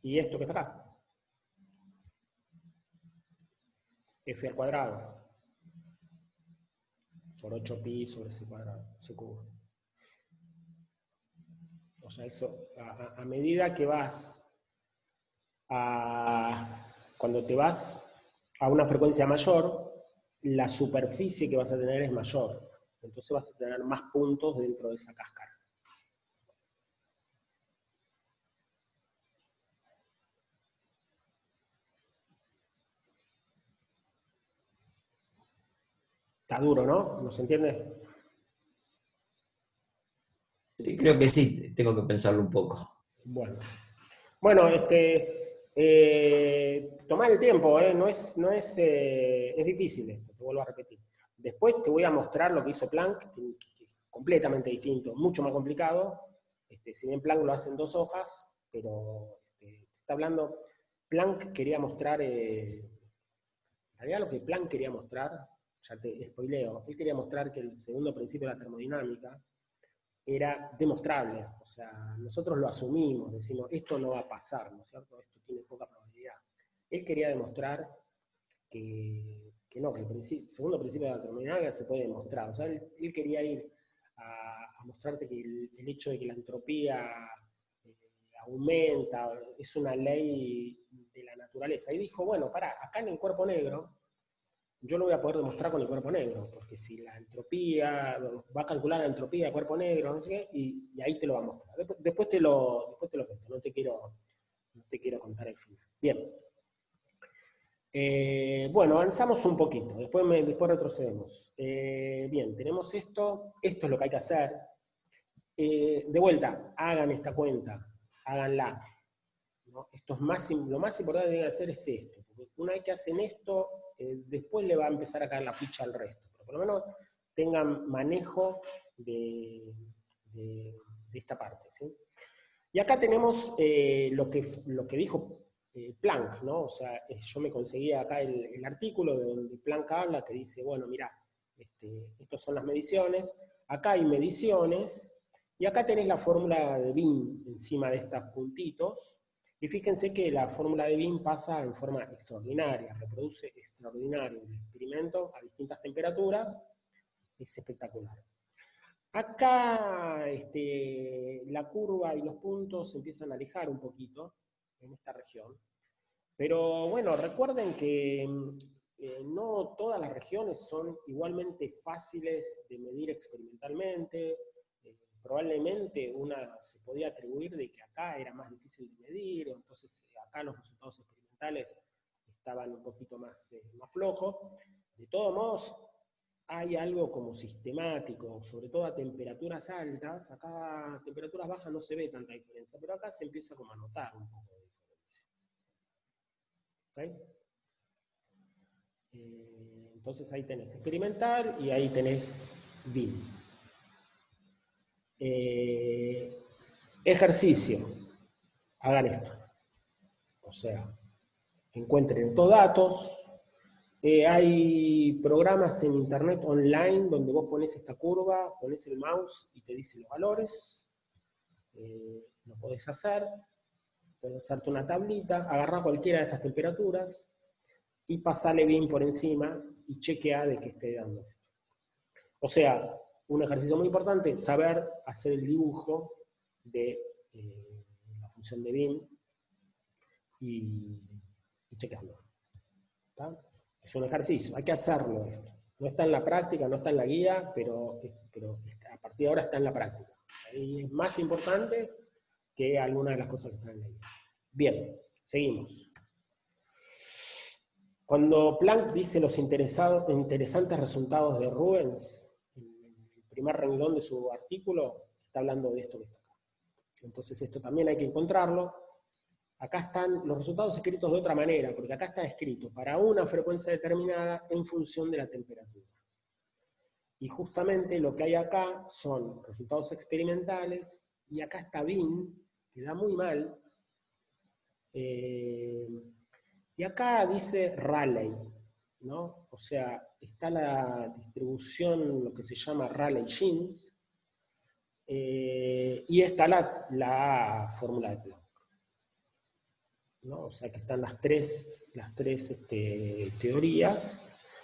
Y esto que está acá. F al cuadrado. Por 8pi sobre c cuadrado, c cubo. O sea, eso, a medida que vas cuando te vas a una frecuencia mayor, la superficie que vas a tener es mayor. Entonces vas a tener más puntos dentro de esa cáscara. Está duro, ¿no? ¿No se entiende? Sí, creo que sí, tengo que pensarlo un poco. Bueno, tomá el tiempo, es difícil esto, te vuelvo a repetir. Después te voy a mostrar lo que hizo Planck, que es completamente distinto, mucho más complicado. Si bien Planck lo hace en 2 hojas, pero está hablando, Planck quería mostrar, en realidad lo que Planck quería mostrar, ya te spoileo, él quería mostrar que el segundo principio de la termodinámica era demostrable, o sea, nosotros lo asumimos, decimos, esto no va a pasar, ¿no es cierto? Esto tiene poca probabilidad. Él quería demostrar que no, que el segundo principio de la termodinámica se puede demostrar, o sea, él quería ir a mostrarte que el hecho de que la entropía aumenta, es una ley de la naturaleza, y dijo, bueno, pará, acá en el cuerpo negro, yo lo voy a poder demostrar con el cuerpo negro, porque si la entropía, va a calcular la entropía del cuerpo negro, no sé qué, y ahí te lo va a mostrar. Después te lo cuento, no te quiero contar el final. Bien. Bueno, avanzamos un poquito, después retrocedemos. Bien, tenemos esto es lo que hay que hacer. De vuelta, hagan esta cuenta, háganla. ¿No? Lo más importante que tienen que hacer es esto, porque una vez que hacen esto, después le va a empezar a caer la ficha al resto, pero por lo menos tengan manejo de esta parte, ¿sí? Y acá tenemos lo que dijo Planck, ¿no? O sea, yo me conseguí acá el artículo de donde Planck habla, que dice, bueno, mirá, estas son las mediciones, acá hay mediciones, y acá tenés la fórmula de Wien encima de estos puntitos, y fíjense que la fórmula de Wien pasa en forma extraordinaria, reproduce extraordinario el experimento a distintas temperaturas, es espectacular. Acá la curva y los puntos se empiezan a alejar un poquito en esta región, pero bueno, recuerden que no todas las regiones son igualmente fáciles de medir experimentalmente. Probablemente una se podía atribuir de que acá era más difícil de medir, entonces acá los resultados experimentales estaban un poquito más flojos. De todos modos, hay algo como sistemático, sobre todo a temperaturas altas. Acá a temperaturas bajas no se ve tanta diferencia, pero acá se empieza como a notar un poco de diferencia. ¿Okay? Entonces ahí tenés experimental y ahí tenés Wien. Ejercicio. Hagan esto. O sea, encuentren estos datos. Hay programas en internet online donde vos pones esta curva, pones el mouse y te dice los valores. Lo podés hacer. Podés hacerte una tablita, agarrar cualquiera de estas temperaturas y pasarle bien por encima y chequear de que esté dando esto. O sea, un ejercicio muy importante, saber hacer el dibujo de la función de Wien y chequearlo. ¿Está? Es un ejercicio, hay que hacerlo esto. No está en la práctica, no está en la guía, pero a partir de ahora está en la práctica. Y es más importante que algunas de las cosas que están en la guía. Bien, seguimos. Cuando Planck dice los interesantes resultados de Rubens, en el primer renglón de su artículo, está hablando de esto que está acá. Entonces esto también hay que encontrarlo. Acá están los resultados escritos de otra manera, porque acá está escrito para una frecuencia determinada en función de la temperatura. Y justamente lo que hay acá son resultados experimentales y acá está bin, que da muy mal. Y acá dice Raleigh, ¿no? O sea, está la distribución, lo que se llama Rayleigh-Jeans, y está la fórmula de Planck, ¿no? O sea que están las tres teorías,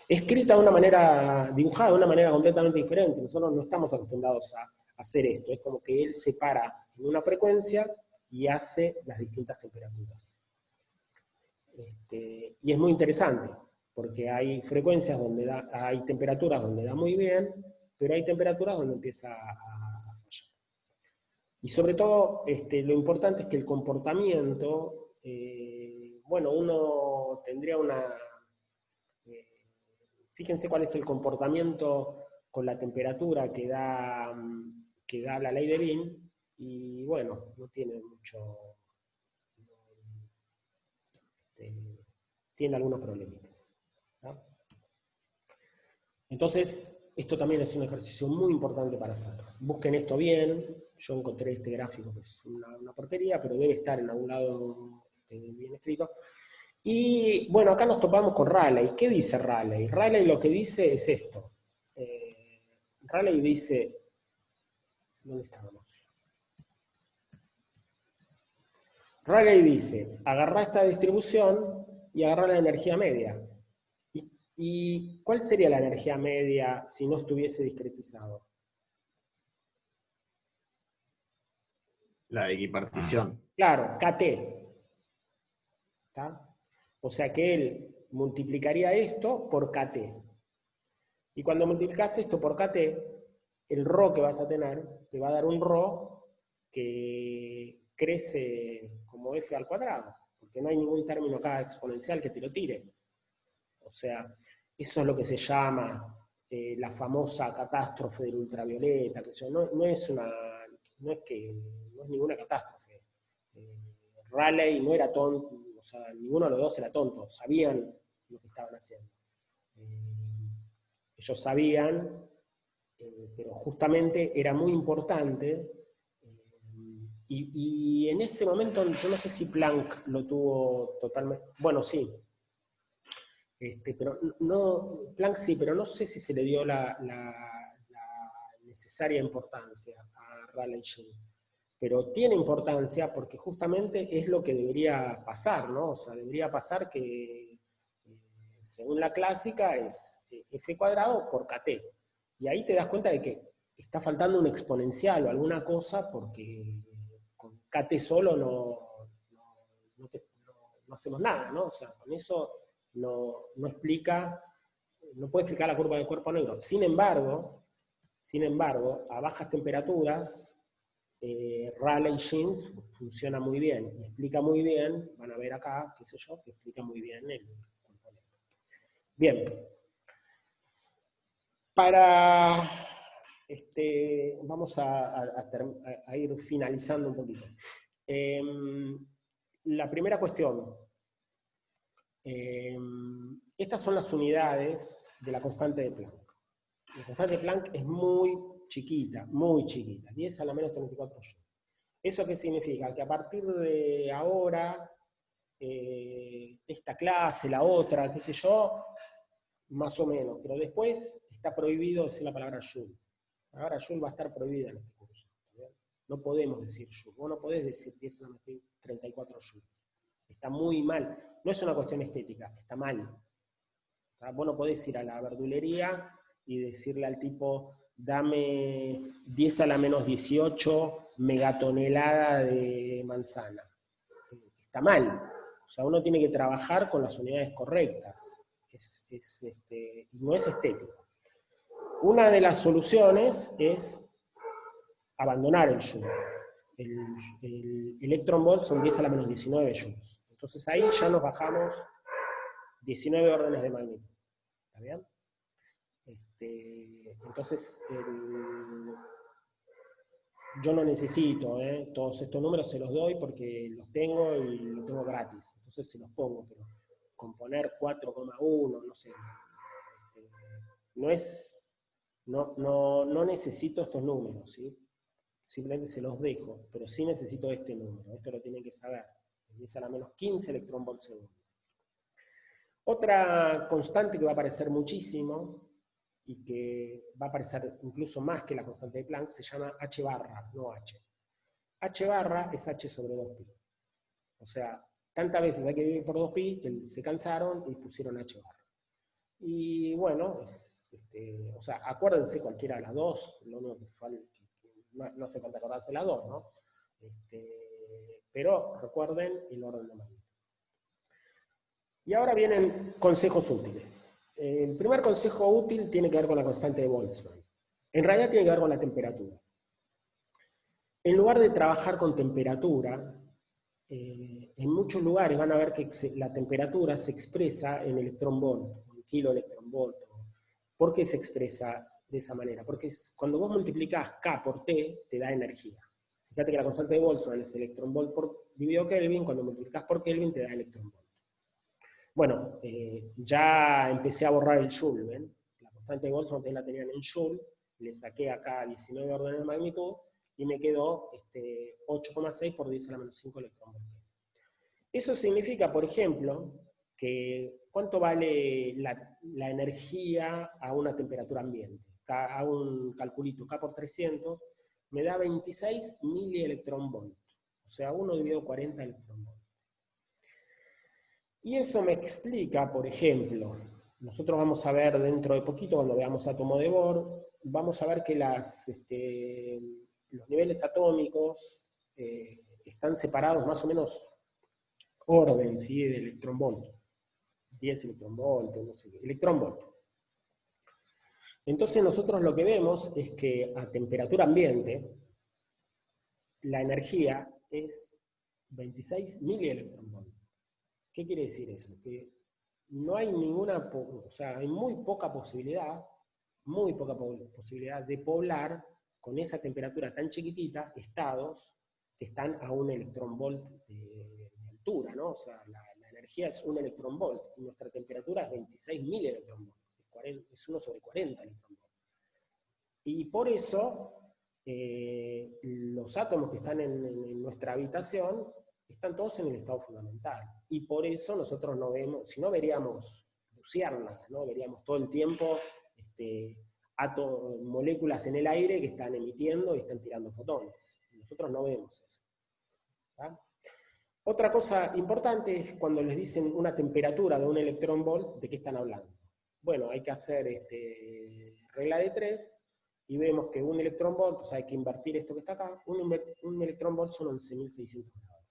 escrita de una manera, dibujada de una manera completamente diferente. Nosotros no estamos acostumbrados a hacer esto, es como que él se para en una frecuencia y hace las distintas temperaturas. Y es muy interesante, porque hay frecuencias donde hay temperaturas donde da muy bien, pero hay temperaturas donde empieza a fallar. Y sobre todo, lo importante es que el comportamiento, bueno, uno tendría fíjense cuál es el comportamiento con la temperatura que da la ley de Wien, y bueno, no tiene mucho... tiene algunos problemitas, ¿no? Entonces, esto también es un ejercicio muy importante para hacer. Busquen esto bien. Yo encontré este gráfico que es una porquería, pero debe estar en algún lado bien escrito. Y bueno, acá nos topamos con Raleigh. ¿Qué dice Raleigh? Raleigh lo que dice es esto. Raleigh dice... ¿Dónde estábamos? Raleigh dice, agarrá esta distribución y agarrá la energía media. ¿Y cuál sería la energía media si no estuviese discretizado? La equipartición. Claro, KT. ¿Está? O sea que él multiplicaría esto por KT. Y cuando multiplicas esto por KT, el ρ que vas a tener te va a dar un ρ que crece como f al cuadrado, porque no hay ningún término acá exponencial que te lo tire. O sea, eso es lo que se llama la famosa catástrofe del ultravioleta, que no es ninguna catástrofe. Raleigh no era tonto, o sea, ninguno de los dos era tonto, sabían lo que estaban haciendo. Ellos sabían, pero justamente era muy importante, y en ese momento, yo no sé si Planck lo tuvo totalmente, bueno, sí, pero no, Planck sí, pero no sé si se le dio la necesaria importancia a Rayleigh-Jeans. Pero tiene importancia porque justamente es lo que debería pasar, ¿no? O sea, debería pasar que, según la clásica, es f cuadrado por kt. Y ahí te das cuenta de que está faltando un exponencial o alguna cosa, porque con kt solo no hacemos nada, ¿no? O sea, con eso no explica, no puede explicar la curva de cuerpo negro. Sin embargo, a bajas temperaturas, Rayleigh-Jeans funciona muy bien y explica muy bien, van a ver acá, qué sé yo, que explica muy bien el cuerpo negro. Bien. Vamos a ir finalizando un poquito. La primera cuestión. Estas son las unidades de la constante de Planck. La constante de Planck es muy chiquita, 10 a la menos 34 joules. ¿Eso qué significa? Que a partir de ahora, esta clase, la otra, qué sé yo, más o menos, pero después está prohibido decir la palabra joule. Ahora joule va a estar prohibida en este curso. ¿Bien? No podemos decir joule. Vos no podés decir 10 a la menos 34 joules. Está muy mal. No es una cuestión estética, está mal. Vos no podés ir a la verdulería y decirle al tipo, dame 10 a la menos 18 megatonelada de manzana. Está mal. O sea, uno tiene que trabajar con las unidades correctas. Y no es estético. Una de las soluciones es abandonar el joule. El electron volt son 10 a la menos 19 joules. Entonces ahí ya nos bajamos 19 órdenes de magnitud. ¿Está bien? Entonces, yo no necesito, todos estos números se los doy porque los tengo y los tengo gratis. Entonces se los pongo, pero con poner 4,1, no sé, no necesito estos números, ¿sí? simplemente se los dejo, pero sí necesito este número, esto lo tienen que saber, 10 a la menos 15 electronvolt segundo. Otra constante que va a aparecer muchísimo, y que va a aparecer incluso más que la constante de Planck, se llama H barra, no H. H barra es H sobre 2pi. O sea, tantas veces hay que dividir por 2pi que se cansaron y pusieron H barra. Y bueno, o sea, acuérdense cualquiera de las dos, lo único que falta, no hace falta acordarse las dos, ¿no? Pero recuerden el orden de magnitud. Y ahora vienen consejos útiles. El primer consejo útil tiene que ver con la constante de Boltzmann. En realidad tiene que ver con la temperatura. En lugar de trabajar con temperatura, en muchos lugares van a ver que la temperatura se expresa en electronvolt, en kiloelectronvolt. ¿Por qué se expresa de esa manera? Porque cuando vos multiplicás K por T, te da energía. Fíjate que la constante de Boltzmann es electronvolt por dividido Kelvin, cuando multiplicás por Kelvin te da electronvolt. Bueno, ya empecé a borrar el Joule, ¿ven? La constante de Boltzmann ustedes la tenían en Joule, le saqué acá 19 órdenes de magnitud, y me quedó 8,6 por 10 a la menos 5 electronvolt. Eso significa, por ejemplo, que ¿cuánto vale la energía a una temperatura ambiente? A un calculito, K por 300, me da 26 milielectronvolt. O sea, 1 dividido 40 electronvolt. Y eso me explica, por ejemplo, nosotros vamos a ver dentro de poquito, cuando veamos átomo de Bohr, vamos a ver que los niveles atómicos están separados más o menos orden, ¿sí? De electronvolt. 10 electronvolt, no sé qué, electronvolt. Entonces nosotros lo que vemos es que a temperatura ambiente, la energía es 26 milielectronvolt. ¿Qué quiere decir eso? Que no hay ninguna, o sea, hay muy poca posibilidad de poblar con esa temperatura tan chiquitita estados que están a un electronvolt de altura, ¿no? O sea, la energía es un electronvolt y nuestra temperatura es 26 milielectronvolt, es 1 sobre 40 electronvolt. Y por eso los átomos que están en nuestra habitación están todos en el estado fundamental. Y por eso nosotros no vemos, si no veríamos luciérnagas, ¿no? Veríamos todo el tiempo moléculas en el aire que están emitiendo y están tirando fotones. Nosotros no vemos eso. ¿Tá? Otra cosa importante es cuando les dicen una temperatura de un electronvolt, ¿de qué están hablando? Bueno, hay que hacer regla de 3, y vemos que un electronvolt, o sea, hay que invertir esto que está acá, un electronvolt son 11.600 grados.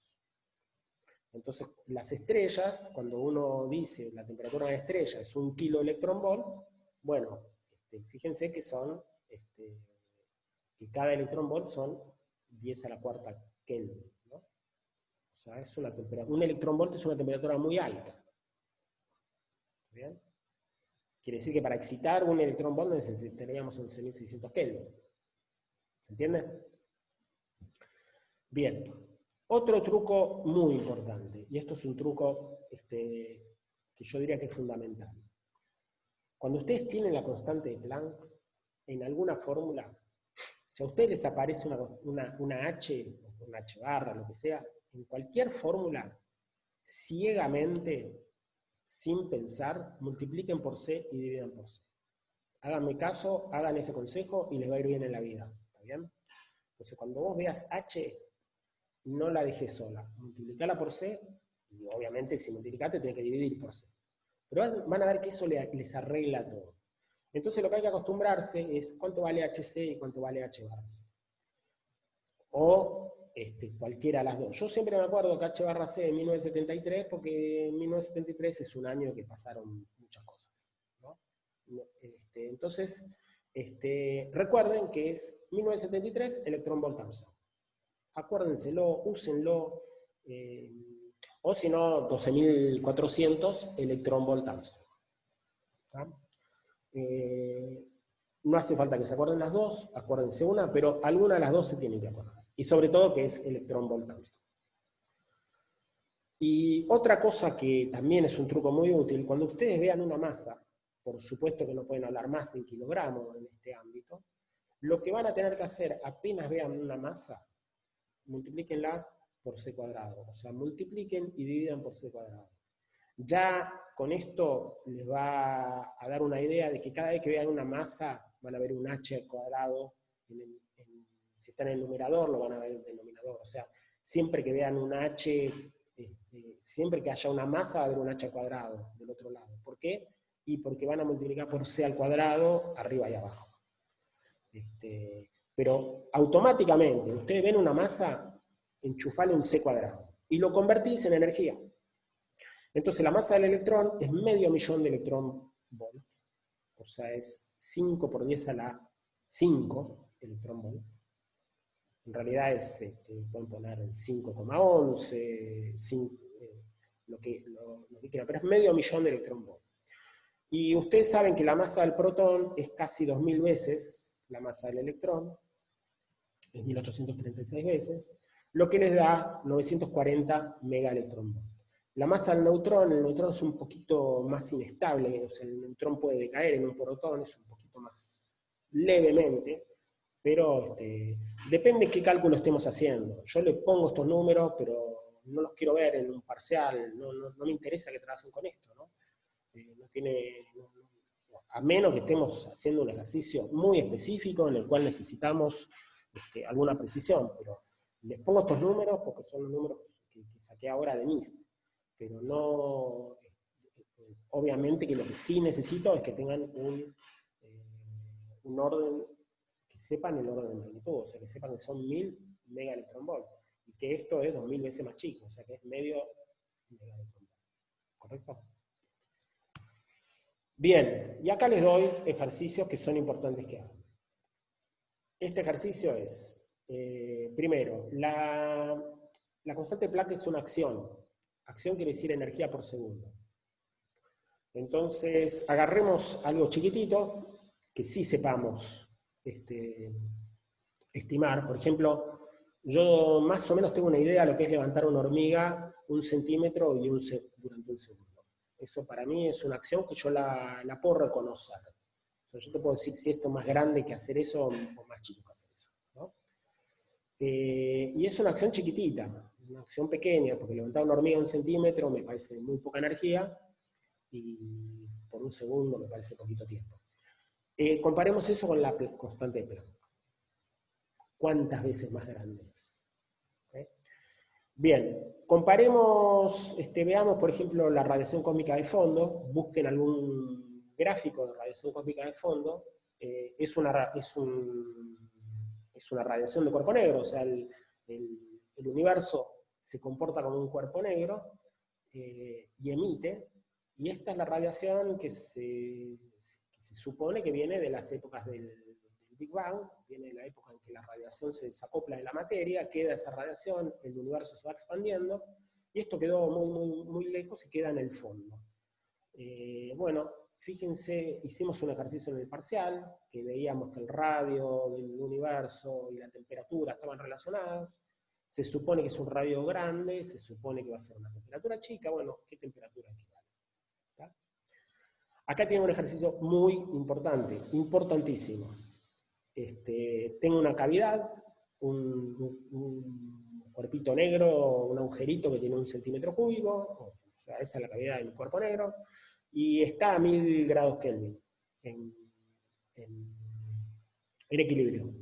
Entonces, las estrellas, cuando uno dice la temperatura de una estrella es 1 kiloelectronvolt, bueno, fíjense que son, que cada electronvolt son 10 a la cuarta Kelvin, ¿no? O sea, es una temperatura, un electronvolt es una temperatura muy alta. ¿Bien? Quiere decir que para excitar un electronvolt necesitaríamos 11.600 Kelvin. ¿Se entiende? Bien. Otro truco muy importante, y esto es un truco que yo diría que es fundamental. Cuando ustedes tienen la constante de Planck, en alguna fórmula, si a ustedes les aparece una H, una H barra, lo que sea, en cualquier fórmula, ciegamente, sin pensar, multipliquen por C y dividan por C. Háganme caso, hagan ese consejo y les va a ir bien en la vida. ¿Está bien? Entonces, cuando vos veas H, no la dejes sola. Multiplicala por C, y obviamente si multiplicaste tenés que dividir por C. Pero van a ver que eso les arregla todo. Entonces lo que hay que acostumbrarse es cuánto vale HC y cuánto vale H barra C. O cualquiera de las dos. Yo siempre me acuerdo que H barra C en 1973, porque en 1973 es un año que pasaron muchas cosas, ¿no? Entonces, recuerden que es 1973 electronvolt Armstrong. Acuérdenselo, úsenlo, o si no, 12.400 electronvolt Armstrong. No hace falta que se acuerden las dos, acuérdense una, pero alguna de las dos se tienen que acordar. Y sobre todo que es electronvolt Armstrong. Y otra cosa que también es un truco muy útil, cuando ustedes vean una masa, por supuesto que no pueden hablar más en kilogramos en este ámbito, Lo que van a tener que hacer, apenas vean una masa, multiplíquenla por c cuadrado. O sea, multipliquen y dividan por c cuadrado. Ya con esto les va a dar una idea de que cada vez que vean una masa, van a ver un h cuadrado. Si está en el numerador, lo van a ver en el denominador. O sea, siempre que vean un h, siempre que haya una masa, va a haber un h cuadrado del otro lado. ¿Por qué? Y porque van a multiplicar por c al cuadrado arriba y abajo. Pero automáticamente, ustedes ven una masa, enchufale un c cuadrado. Y lo convertís en energía. Entonces la masa del electrón es medio millón de electronvolt. O sea, es 5 por 10 a la 5 electronvolt. En realidad es, pueden poner 5,11, lo que quieran, pero es medio millón de electronvolt. Y ustedes saben que la masa del protón es casi 2000 veces la masa del electrón, es 1836 veces, lo que les da 940 megaelectronvolt. La masa del neutrón, el neutrón es un poquito más inestable, o sea, el neutrón puede decaer en un protón, es un poquito más levemente, pero depende de qué cálculo estemos haciendo. Yo le pongo estos números, pero no los quiero ver en un parcial, no me interesa que trabajen con esto, ¿no? A menos que estemos haciendo un ejercicio muy específico en el cual necesitamos alguna precisión, pero les pongo estos números porque son los números que saqué ahora de MIST, pero no, obviamente que lo que sí necesito es que tengan un orden, que sepan el orden de magnitud, o sea, que sepan que son 1000 megaelectronvolt, y que esto es 2000 veces más chico, o sea, que es medio megaelectronvolt. ¿Correcto? Bien, y acá les doy ejercicios que son importantes que hagan. Este ejercicio es, primero, la constante de Planck es una acción. Acción quiere decir energía por segundo. Entonces, agarremos algo chiquitito, que sí sepamos estimar. Por ejemplo, yo más o menos tengo una idea de lo que es levantar una hormiga 1 centímetro y durante un segundo. Eso para mí es una acción que yo la puedo reconocer. O sea, yo te puedo decir si esto es más grande que hacer eso o más chico que hacer eso, ¿no? Y es una acción chiquitita, una acción pequeña, porque levantar una hormiga 1 centímetro me parece muy poca energía, y por un segundo me parece poquito tiempo. Comparemos eso con la constante de Planck. ¿Cuántas veces más grande es? ¿Okay? Bien, comparemos, veamos por ejemplo la radiación cósmica de fondo, busquen algún gráfico de radiación cósmica de fondo, es una radiación de cuerpo negro, o sea, el universo se comporta como un cuerpo negro y emite, y esta es la radiación que se supone que viene de las épocas del Big Bang, viene de la época en que la radiación se desacopla de la materia, queda esa radiación, el universo se va expandiendo, y esto quedó muy, muy, muy lejos y queda en el fondo. Bueno, fíjense, hicimos un ejercicio en el parcial, que veíamos que el radio del universo y la temperatura estaban relacionados, se supone que es un radio grande, se supone que va a ser una temperatura chica, bueno, ¿qué temperatura equivale? Acá tiene un ejercicio muy importante, importantísimo. Tengo una cavidad, un cuerpito negro, un agujerito que tiene 1 centímetro cúbico, o sea, esa es la cavidad de mi cuerpo negro, y está a 1000 grados Kelvin, en equilibrio.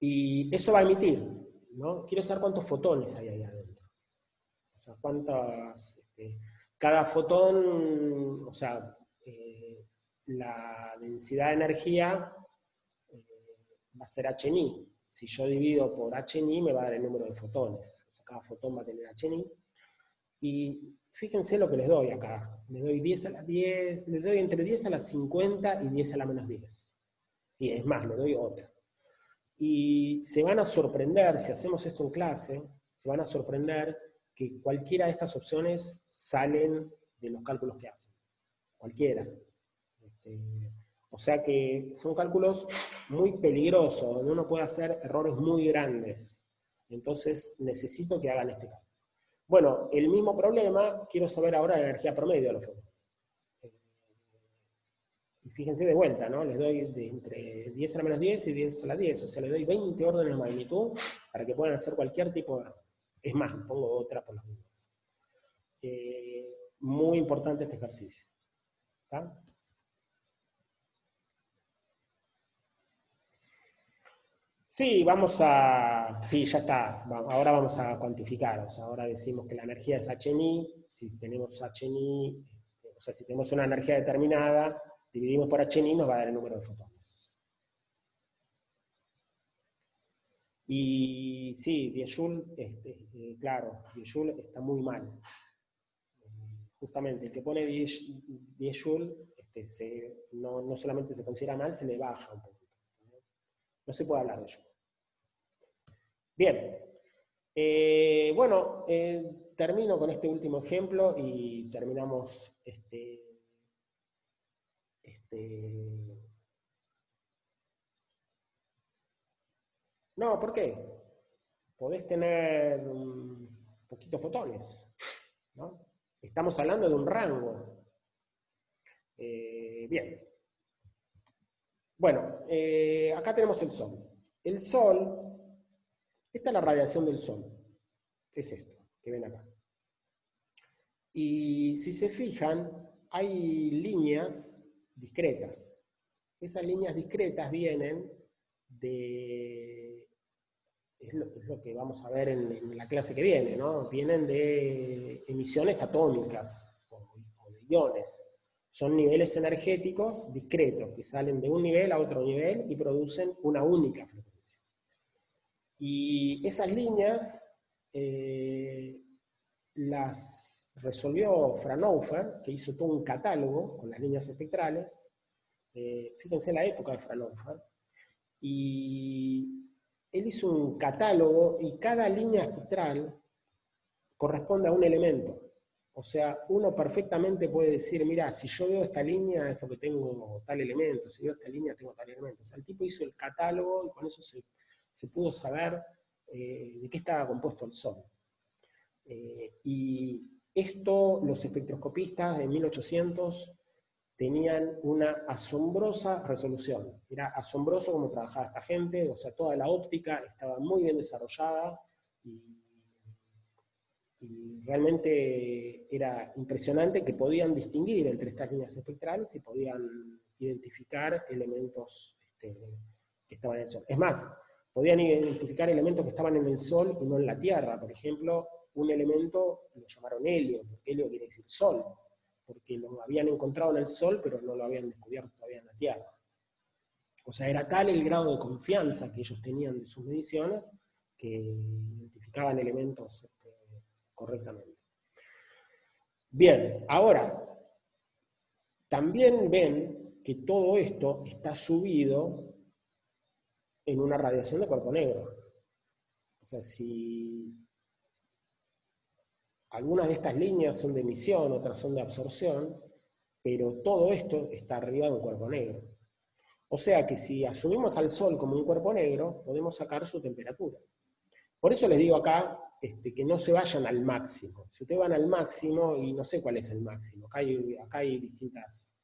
Y eso va a emitir, ¿no? Quiero saber cuántos fotones hay ahí adentro. O sea, cuántas... cada fotón, o sea, la densidad de energía va a ser hν. Si yo divido por hν me va a dar el número de fotones. O sea, cada fotón va a tener hν. Y fíjense lo que les doy acá. Les doy 10 a la 10, les doy entre 10 a la 50 y 10 a la menos 10. Y es más, les doy otra. Y se van a sorprender, si hacemos esto en clase, se van a sorprender que cualquiera de estas opciones salen de los cálculos que hacen. Cualquiera. O sea que son cálculos muy peligrosos, donde uno puede hacer errores muy grandes. Entonces necesito que hagan este cálculo. Bueno, el mismo problema, quiero saber ahora la energía promedio de los fotones. Y fíjense de vuelta, ¿no? Les doy entre 10 a la menos 10 y 10 a la 10, o sea, les doy 20 órdenes de magnitud para que puedan hacer cualquier tipo de error. Es más, pongo otra por las dudas. Muy importante este ejercicio. ¿Está? Sí, sí, ya está. Ahora vamos a cuantificar. O sea, ahora decimos que la energía es HNI. Si tenemos HNI, o sea, si tenemos una energía determinada, dividimos por HNI, nos va a dar el número de fotones. Y sí, 10 Joule, claro, 10 Joule está muy mal. Justamente, el que pone 10 Joule, no solamente se considera mal, se le baja un poco. No se puede hablar de Joule. Bien. Bueno, termino con este último ejemplo y terminamos No, ¿por qué? Podés tener poquitos fotones, ¿no? Estamos hablando de un rango. Bien. Bueno, acá tenemos el Sol. El Sol, esta es la radiación del Sol. Es esto, que ven acá. Y si se fijan, hay líneas discretas. Esas líneas discretas vienen de... Es lo que vamos a ver en la clase que viene, ¿no? Vienen de emisiones atómicas o de iones. Son niveles energéticos discretos que salen de un nivel a otro nivel y producen una única frecuencia. Y esas líneas las resolvió Fraunhofer, que hizo todo un catálogo con las líneas espectrales. Fíjense la época de Fraunhofer. Y él hizo un catálogo y cada línea espectral corresponde a un elemento. O sea, uno perfectamente puede decir, mira, si yo veo esta línea es porque tengo tal elemento, si veo esta línea tengo tal elemento. O sea, el tipo hizo el catálogo y con eso se pudo saber de qué estaba compuesto el Sol. Y esto los espectroscopistas en 1800 tenían una asombrosa resolución. Era asombroso cómo trabajaba esta gente, o sea, toda la óptica estaba muy bien desarrollada y realmente era impresionante que podían distinguir entre estas líneas espectrales y podían identificar elementos que estaban en el Sol. Es más, podían identificar elementos que estaban en el Sol y no en la Tierra. Por ejemplo, un elemento lo llamaron helio, porque helio quiere decir Sol, porque lo habían encontrado en el Sol, pero no lo habían descubierto todavía en la Tierra. O sea, era tal el grado de confianza que ellos tenían de sus mediciones, que identificaban elementos correctamente. Bien, ahora, también ven que todo esto está subido en una radiación de cuerpo negro. O sea, si algunas de estas líneas son de emisión, otras son de absorción, pero todo esto está arriba de un cuerpo negro. O sea que si asumimos al Sol como un cuerpo negro, podemos sacar su temperatura. Por eso les digo acá que no se vayan al máximo. Si ustedes van al máximo, y no sé cuál es el máximo, acá hay distintas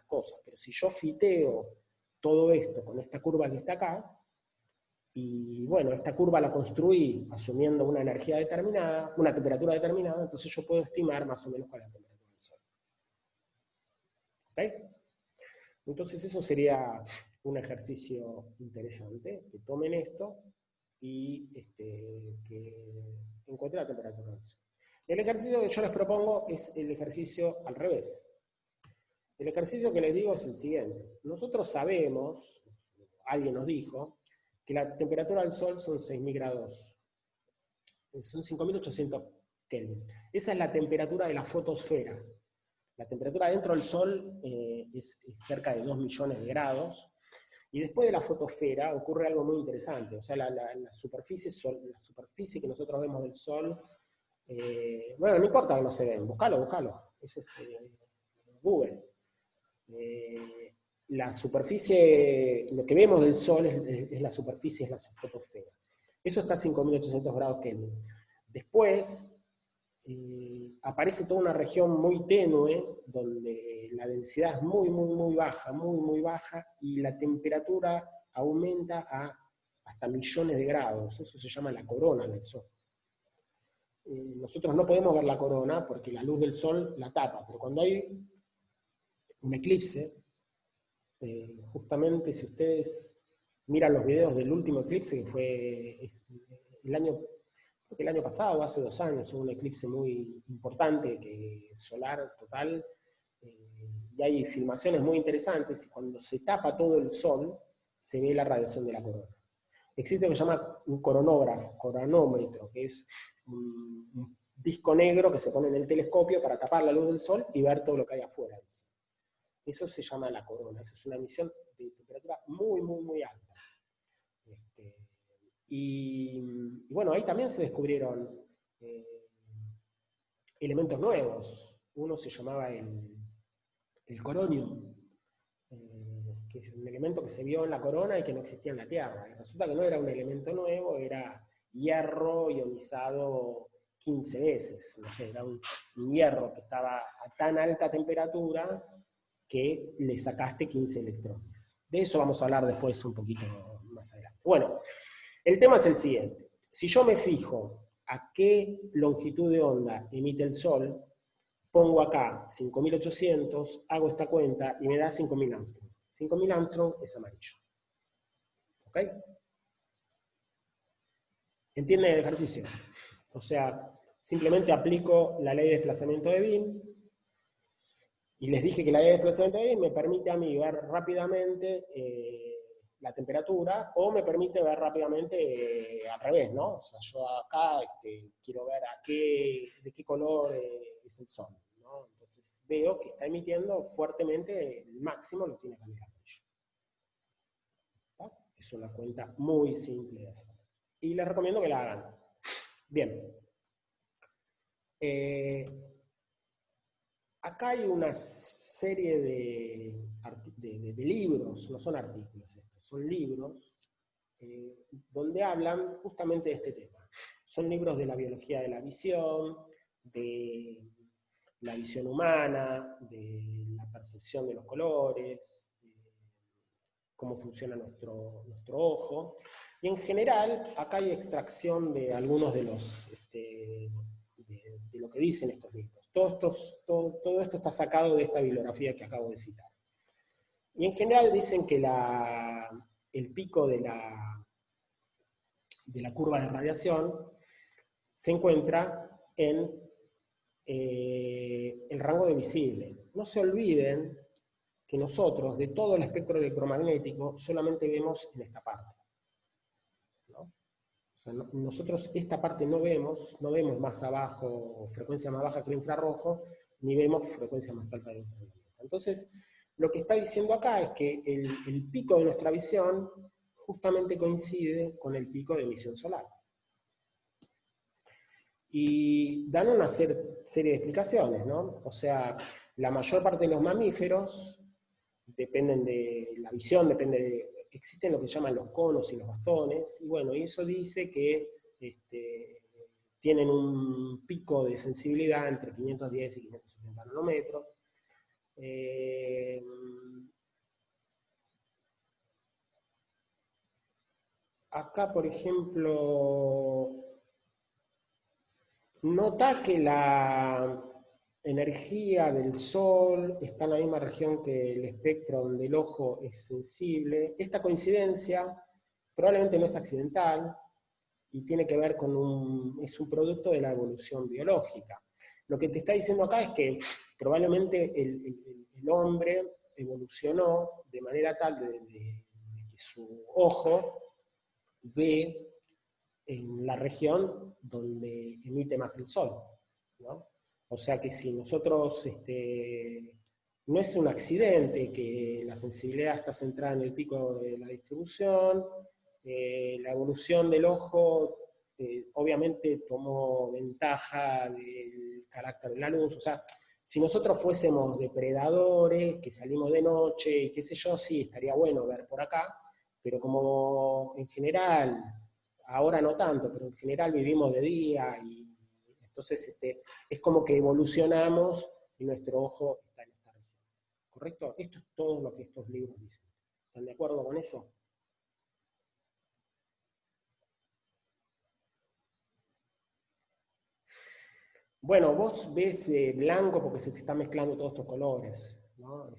cosas, pero si yo fiteo todo esto con esta curva que está acá, y bueno, esta curva la construí asumiendo una energía determinada, una temperatura determinada, entonces yo puedo estimar más o menos cuál es la temperatura del Sol. ¿Ok? Entonces eso sería un ejercicio interesante, que tomen esto y que encuentren la temperatura del Sol. El ejercicio que yo les propongo es el ejercicio al revés. El ejercicio que les digo es el siguiente. Nosotros sabemos, alguien nos dijo, que la temperatura del Sol son 6.000 grados, son 5.800 Kelvin. Esa es la temperatura de la fotosfera. La temperatura dentro del Sol es cerca de 2 millones de grados, y después de la fotosfera ocurre algo muy interesante. O sea, la superficie que nosotros vemos del Sol, bueno, no importa que no se ven, buscalo. Eso es Google. La superficie, lo que vemos del Sol es la superficie, es la fotosfera. Eso está a 5.800 grados Kelvin. Después, aparece toda una región muy tenue, donde la densidad es muy, muy, muy baja, muy, muy baja, y la temperatura aumenta a hasta millones de grados. Eso se llama la corona del Sol. Nosotros no podemos ver la corona porque la luz del Sol la tapa, pero cuando hay un eclipse, justamente si ustedes miran los videos del último eclipse, que fue creo que el año pasado, hace 2 años, hubo un eclipse muy importante, solar total, y hay filmaciones muy interesantes, y cuando se tapa todo el Sol, se ve la radiación de la corona. Existe lo que se llama un coronómetro, que es un disco negro que se pone en el telescopio para tapar la luz del Sol y ver todo lo que hay afuera del Sol. Eso se llama la corona, eso es una emisión de temperatura muy, muy, muy alta. Y bueno, ahí también se descubrieron elementos nuevos. Uno se llamaba el coronium, que es un elemento que se vio en la corona y que no existía en la Tierra. Y resulta que no era un elemento nuevo, era hierro ionizado 15 veces. No sé, era un hierro que estaba a tan alta temperatura que le sacaste 15 electrones. De eso vamos a hablar después un poquito más adelante. Bueno, el tema es el siguiente. Si yo me fijo a qué longitud de onda emite el Sol, pongo acá 5800, hago esta cuenta y me da 5000 Armstrong. 5000 Armstrong es amarillo. ¿Ok? ¿Entienden el ejercicio? O sea, simplemente aplico la ley de desplazamiento de Wien, y les dije que la ley de desplazamiento de Wien me permite a mí ver rápidamente la temperatura, o me permite ver rápidamente al revés, ¿no? O sea, yo acá quiero ver de qué color es el Sol, ¿no? Entonces veo que está emitiendo fuertemente, el máximo lo tiene que cambiar amarillo. Es una cuenta muy simple de hacer. Y les recomiendo que la hagan. Bien. Acá hay una serie de libros, no son artículos estos, son libros, donde hablan justamente de este tema. Son libros de la biología de la visión, de la visión humana, de la percepción de los colores, cómo funciona nuestro ojo. Y en general, acá hay extracción de algunos de lo que dicen estos libros. Todo esto está sacado de esta bibliografía que acabo de citar. Y en general dicen que el pico de la curva de radiación se encuentra en el rango de visible. No se olviden que nosotros, de todo el espectro electromagnético, solamente vemos en esta parte, ¿no? O sea, nosotros esta parte no vemos más abajo, frecuencia más baja que el infrarrojo, ni vemos frecuencia más alta del ultravioleta. Entonces, lo que está diciendo acá es que el pico de nuestra visión justamente coincide con el pico de emisión solar. Y dan una serie de explicaciones, ¿no? O sea, la mayor parte de los mamíferos dependen de la visión, existen lo que llaman los conos y los bastones, y bueno, y eso dice que tienen un pico de sensibilidad entre 510 y 570 nanómetros. Acá, por ejemplo, nota que la energía del Sol está en la misma región que el espectro donde el ojo es sensible. Esta coincidencia probablemente no es accidental y tiene que ver es un producto de la evolución biológica. Lo que te está diciendo acá es que probablemente el hombre evolucionó de manera tal de que su ojo ve en la región donde emite más el Sol, ¿no? O sea que si nosotros, no es un accidente que la sensibilidad está centrada en el pico de la distribución, la evolución del ojo obviamente tomó ventaja del carácter de la luz. O sea, si nosotros fuésemos depredadores, que salimos de noche y qué sé yo, sí, estaría bueno ver por acá, pero como en general, ahora no tanto, pero en general vivimos de día y Entonces, es como que evolucionamos y nuestro ojo está en esta región. ¿Correcto? Esto es todo lo que estos libros dicen. ¿Están de acuerdo con eso? Bueno, vos ves blanco porque se te están mezclando todos estos colores, ¿no?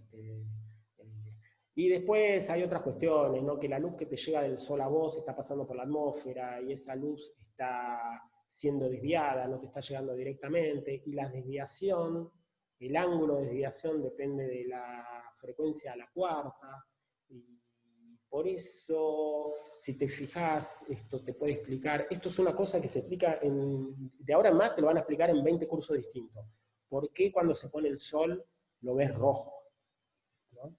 Y después hay otras cuestiones, ¿no? Que la luz que te llega del sol a vos está pasando por la atmósfera y esa luz está siendo desviada, no te está llegando directamente, y la desviación, el ángulo de desviación depende de la frecuencia a la cuarta, y por eso, si te fijas, esto te puede explicar, esto es una cosa que se explica, de ahora en más te lo van a explicar en 20 cursos distintos. ¿Por qué cuando se pone el sol lo ves rojo? ¿No?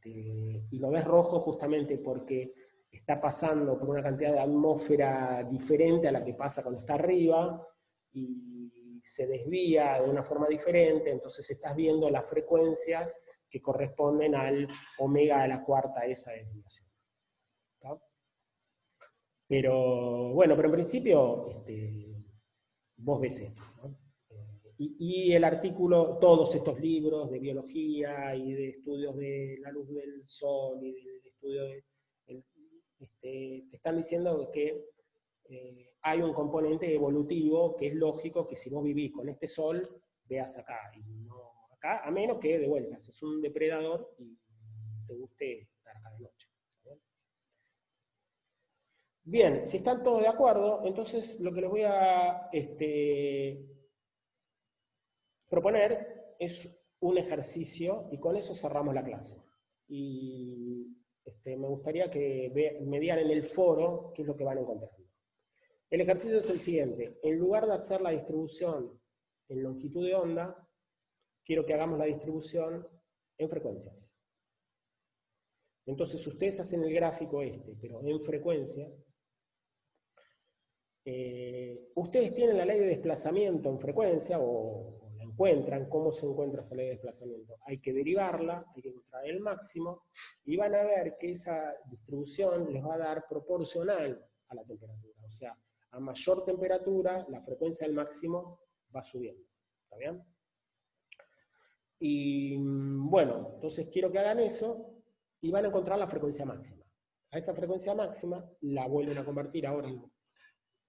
Y lo ves rojo justamente porque está pasando por una cantidad de atmósfera diferente a la que pasa cuando está arriba, y se desvía de una forma diferente, entonces estás viendo las frecuencias que corresponden al omega a la cuarta esa desviación. ¿Está? Pero bueno, pero en principio vos ves esto, ¿no? Y el artículo, todos estos libros de biología y de estudios de la luz del sol y del estudio te están diciendo que hay un componente evolutivo que es lógico que si vos vivís con este sol, veas acá, y no acá, a menos que de vuelta, es un depredador y te guste estar acá de noche. Bien, si están todos de acuerdo, entonces lo que les voy a proponer es un ejercicio, y con eso cerramos la clase. Y me gustaría que me digan en el foro qué es lo que van encontrando. El ejercicio es el siguiente: en lugar de hacer la distribución en longitud de onda, quiero que hagamos la distribución en frecuencias. Entonces ustedes hacen el gráfico pero en frecuencia. Ustedes tienen la ley de desplazamiento en frecuencia, o la encuentran. ¿Cómo se encuentra esa ley de desplazamiento? Hay que derivarla, hay que encontrar el máximo, y van a ver que esa distribución les va a dar proporcional a la temperatura. O sea, a mayor temperatura, la frecuencia del máximo va subiendo. ¿Está bien? Y bueno, entonces quiero que hagan eso, y van a encontrar la frecuencia máxima. A esa frecuencia máxima la vuelven a convertir ahora en...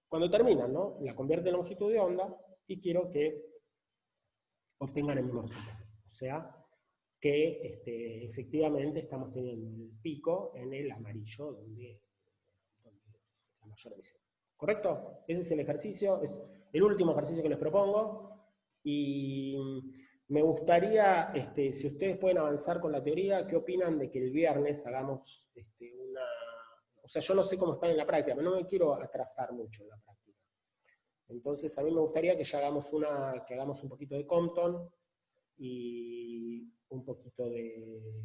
Cuando terminan, ¿no? La convierte en longitud de onda, y quiero que obtengan el mismo resultado. O sea, que efectivamente estamos teniendo el pico en el amarillo, donde la mayor emisión. ¿Correcto? Ese es el ejercicio, es el último ejercicio que les propongo, y me gustaría, si ustedes pueden avanzar con la teoría, ¿qué opinan de que el viernes hagamos una... O sea, yo no sé cómo están en la práctica, pero no me quiero atrasar mucho en la práctica. Entonces a mí me gustaría que ya hagamos un poquito de Compton y un poquito de...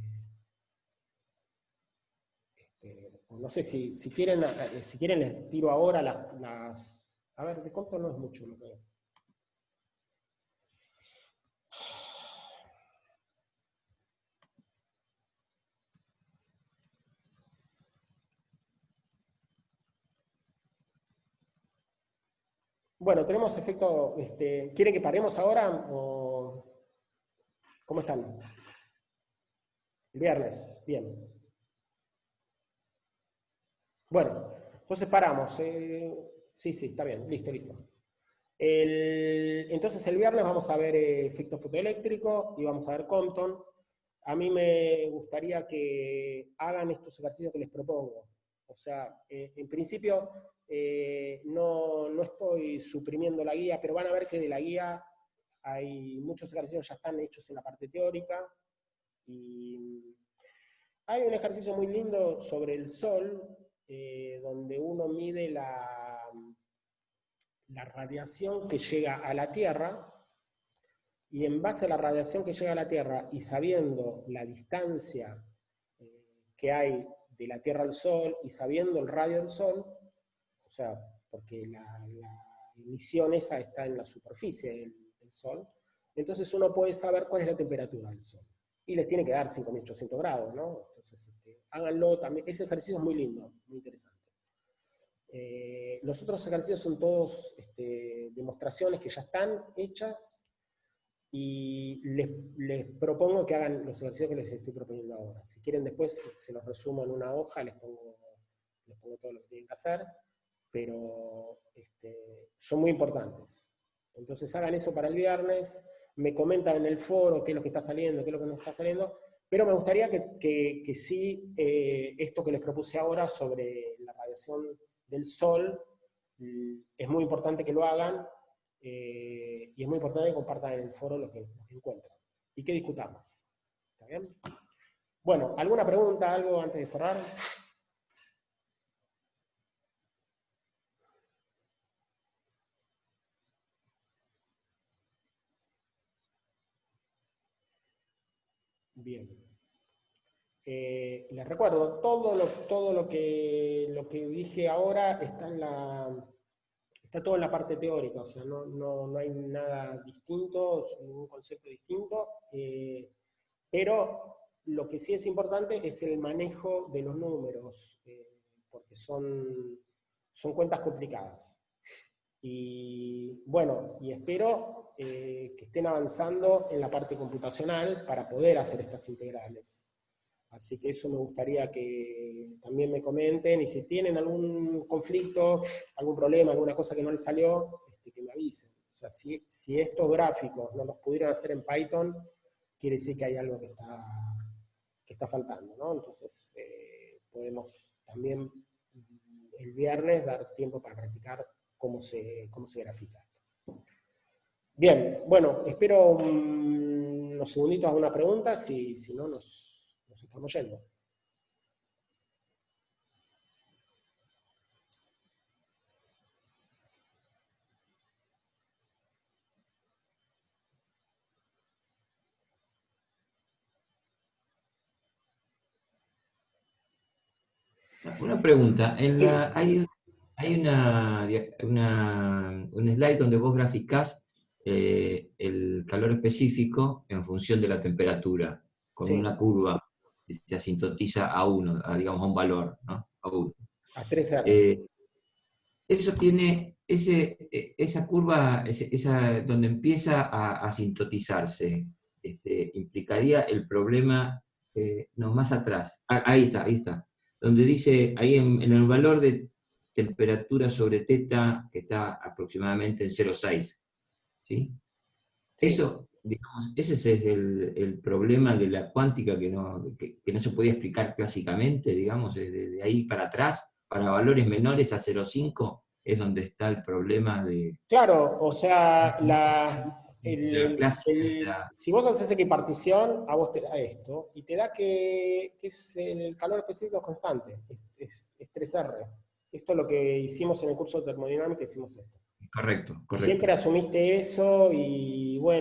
no sé si quieren les tiro ahora las... A ver, de Compton no es mucho lo que... Bueno, tenemos efecto... ¿Quieren que paremos ahora o cómo están? El viernes, bien. Bueno, entonces paramos. Sí, está bien, listo. Entonces el viernes vamos a ver efecto fotoeléctrico y vamos a ver Compton. A mí me gustaría que hagan estos ejercicios que les propongo. O sea, en principio no estoy suprimiendo la guía, pero van a ver que de la guía hay muchos ejercicios que ya están hechos en la parte teórica. Y hay un ejercicio muy lindo sobre el Sol, donde uno mide la radiación que llega a la Tierra, y en base a la radiación que llega a la Tierra y sabiendo la distancia que hay de la Tierra al Sol y sabiendo el radio del Sol, o sea, porque la emisión esa está en la superficie del Sol, entonces uno puede saber cuál es la temperatura del Sol. Y les tiene que dar 5.800 grados, ¿no? Entonces háganlo también. Ese ejercicio es muy lindo, muy interesante. Los otros ejercicios son todos demostraciones que ya están hechas, y les propongo que hagan los ejercicios que les estoy proponiendo ahora. Si quieren después se los resumo en una hoja, les pongo todo lo que tienen que hacer, pero son muy importantes. Entonces hagan eso para el viernes, me comentan en el foro qué es lo que está saliendo, qué es lo que no está saliendo, pero me gustaría que sí, esto que les propuse ahora sobre la radiación del sol, es muy importante que lo hagan, y es muy importante que compartan en el foro lo que encuentran, y que discutamos. ¿Está bien? Bueno, ¿alguna pregunta, algo antes de cerrar? Bien. Les recuerdo, todo lo que dije ahora está todo en la parte teórica, o sea, no hay nada distinto, ningún concepto distinto, pero lo que sí es importante es el manejo de los números, porque son cuentas complicadas. Y bueno, y espero que estén avanzando en la parte computacional para poder hacer estas integrales. Así que eso me gustaría que también me comenten, y si tienen algún conflicto, algún problema, alguna cosa que no les salió, que me avisen. O sea, si estos gráficos no los pudieron hacer en Python, quiere decir que hay algo que está faltando, ¿no? Entonces, podemos también el viernes dar tiempo para practicar cómo se grafica. Bien, bueno, espero unos segunditos, alguna pregunta, si no nos estamos yendo. Una pregunta. Sí. Hay un slide donde vos graficás el calor específico en función de la temperatura, con Sí. una curva que se asintotiza a uno, digamos a un valor, ¿no? A uno. A 3R. Eso tiene, esa curva, donde empieza a asintetizarse, implicaría el problema, no, más atrás, ahí está, donde dice, ahí en el valor de temperatura sobre teta, que está aproximadamente en 0,6, ¿sí? Sí. Eso, digamos, ese es el problema de la cuántica que no se podía explicar clásicamente, digamos, de ahí para atrás, para valores menores a 0,5, es donde está el problema de... Claro, o sea, clásica. si vos haces equipartición, a vos te da esto, y te da que es el calor específico constante, es 3R. Esto es lo que hicimos en el curso de termodinámica, hicimos esto. Correcto. Siempre asumiste eso, y bueno,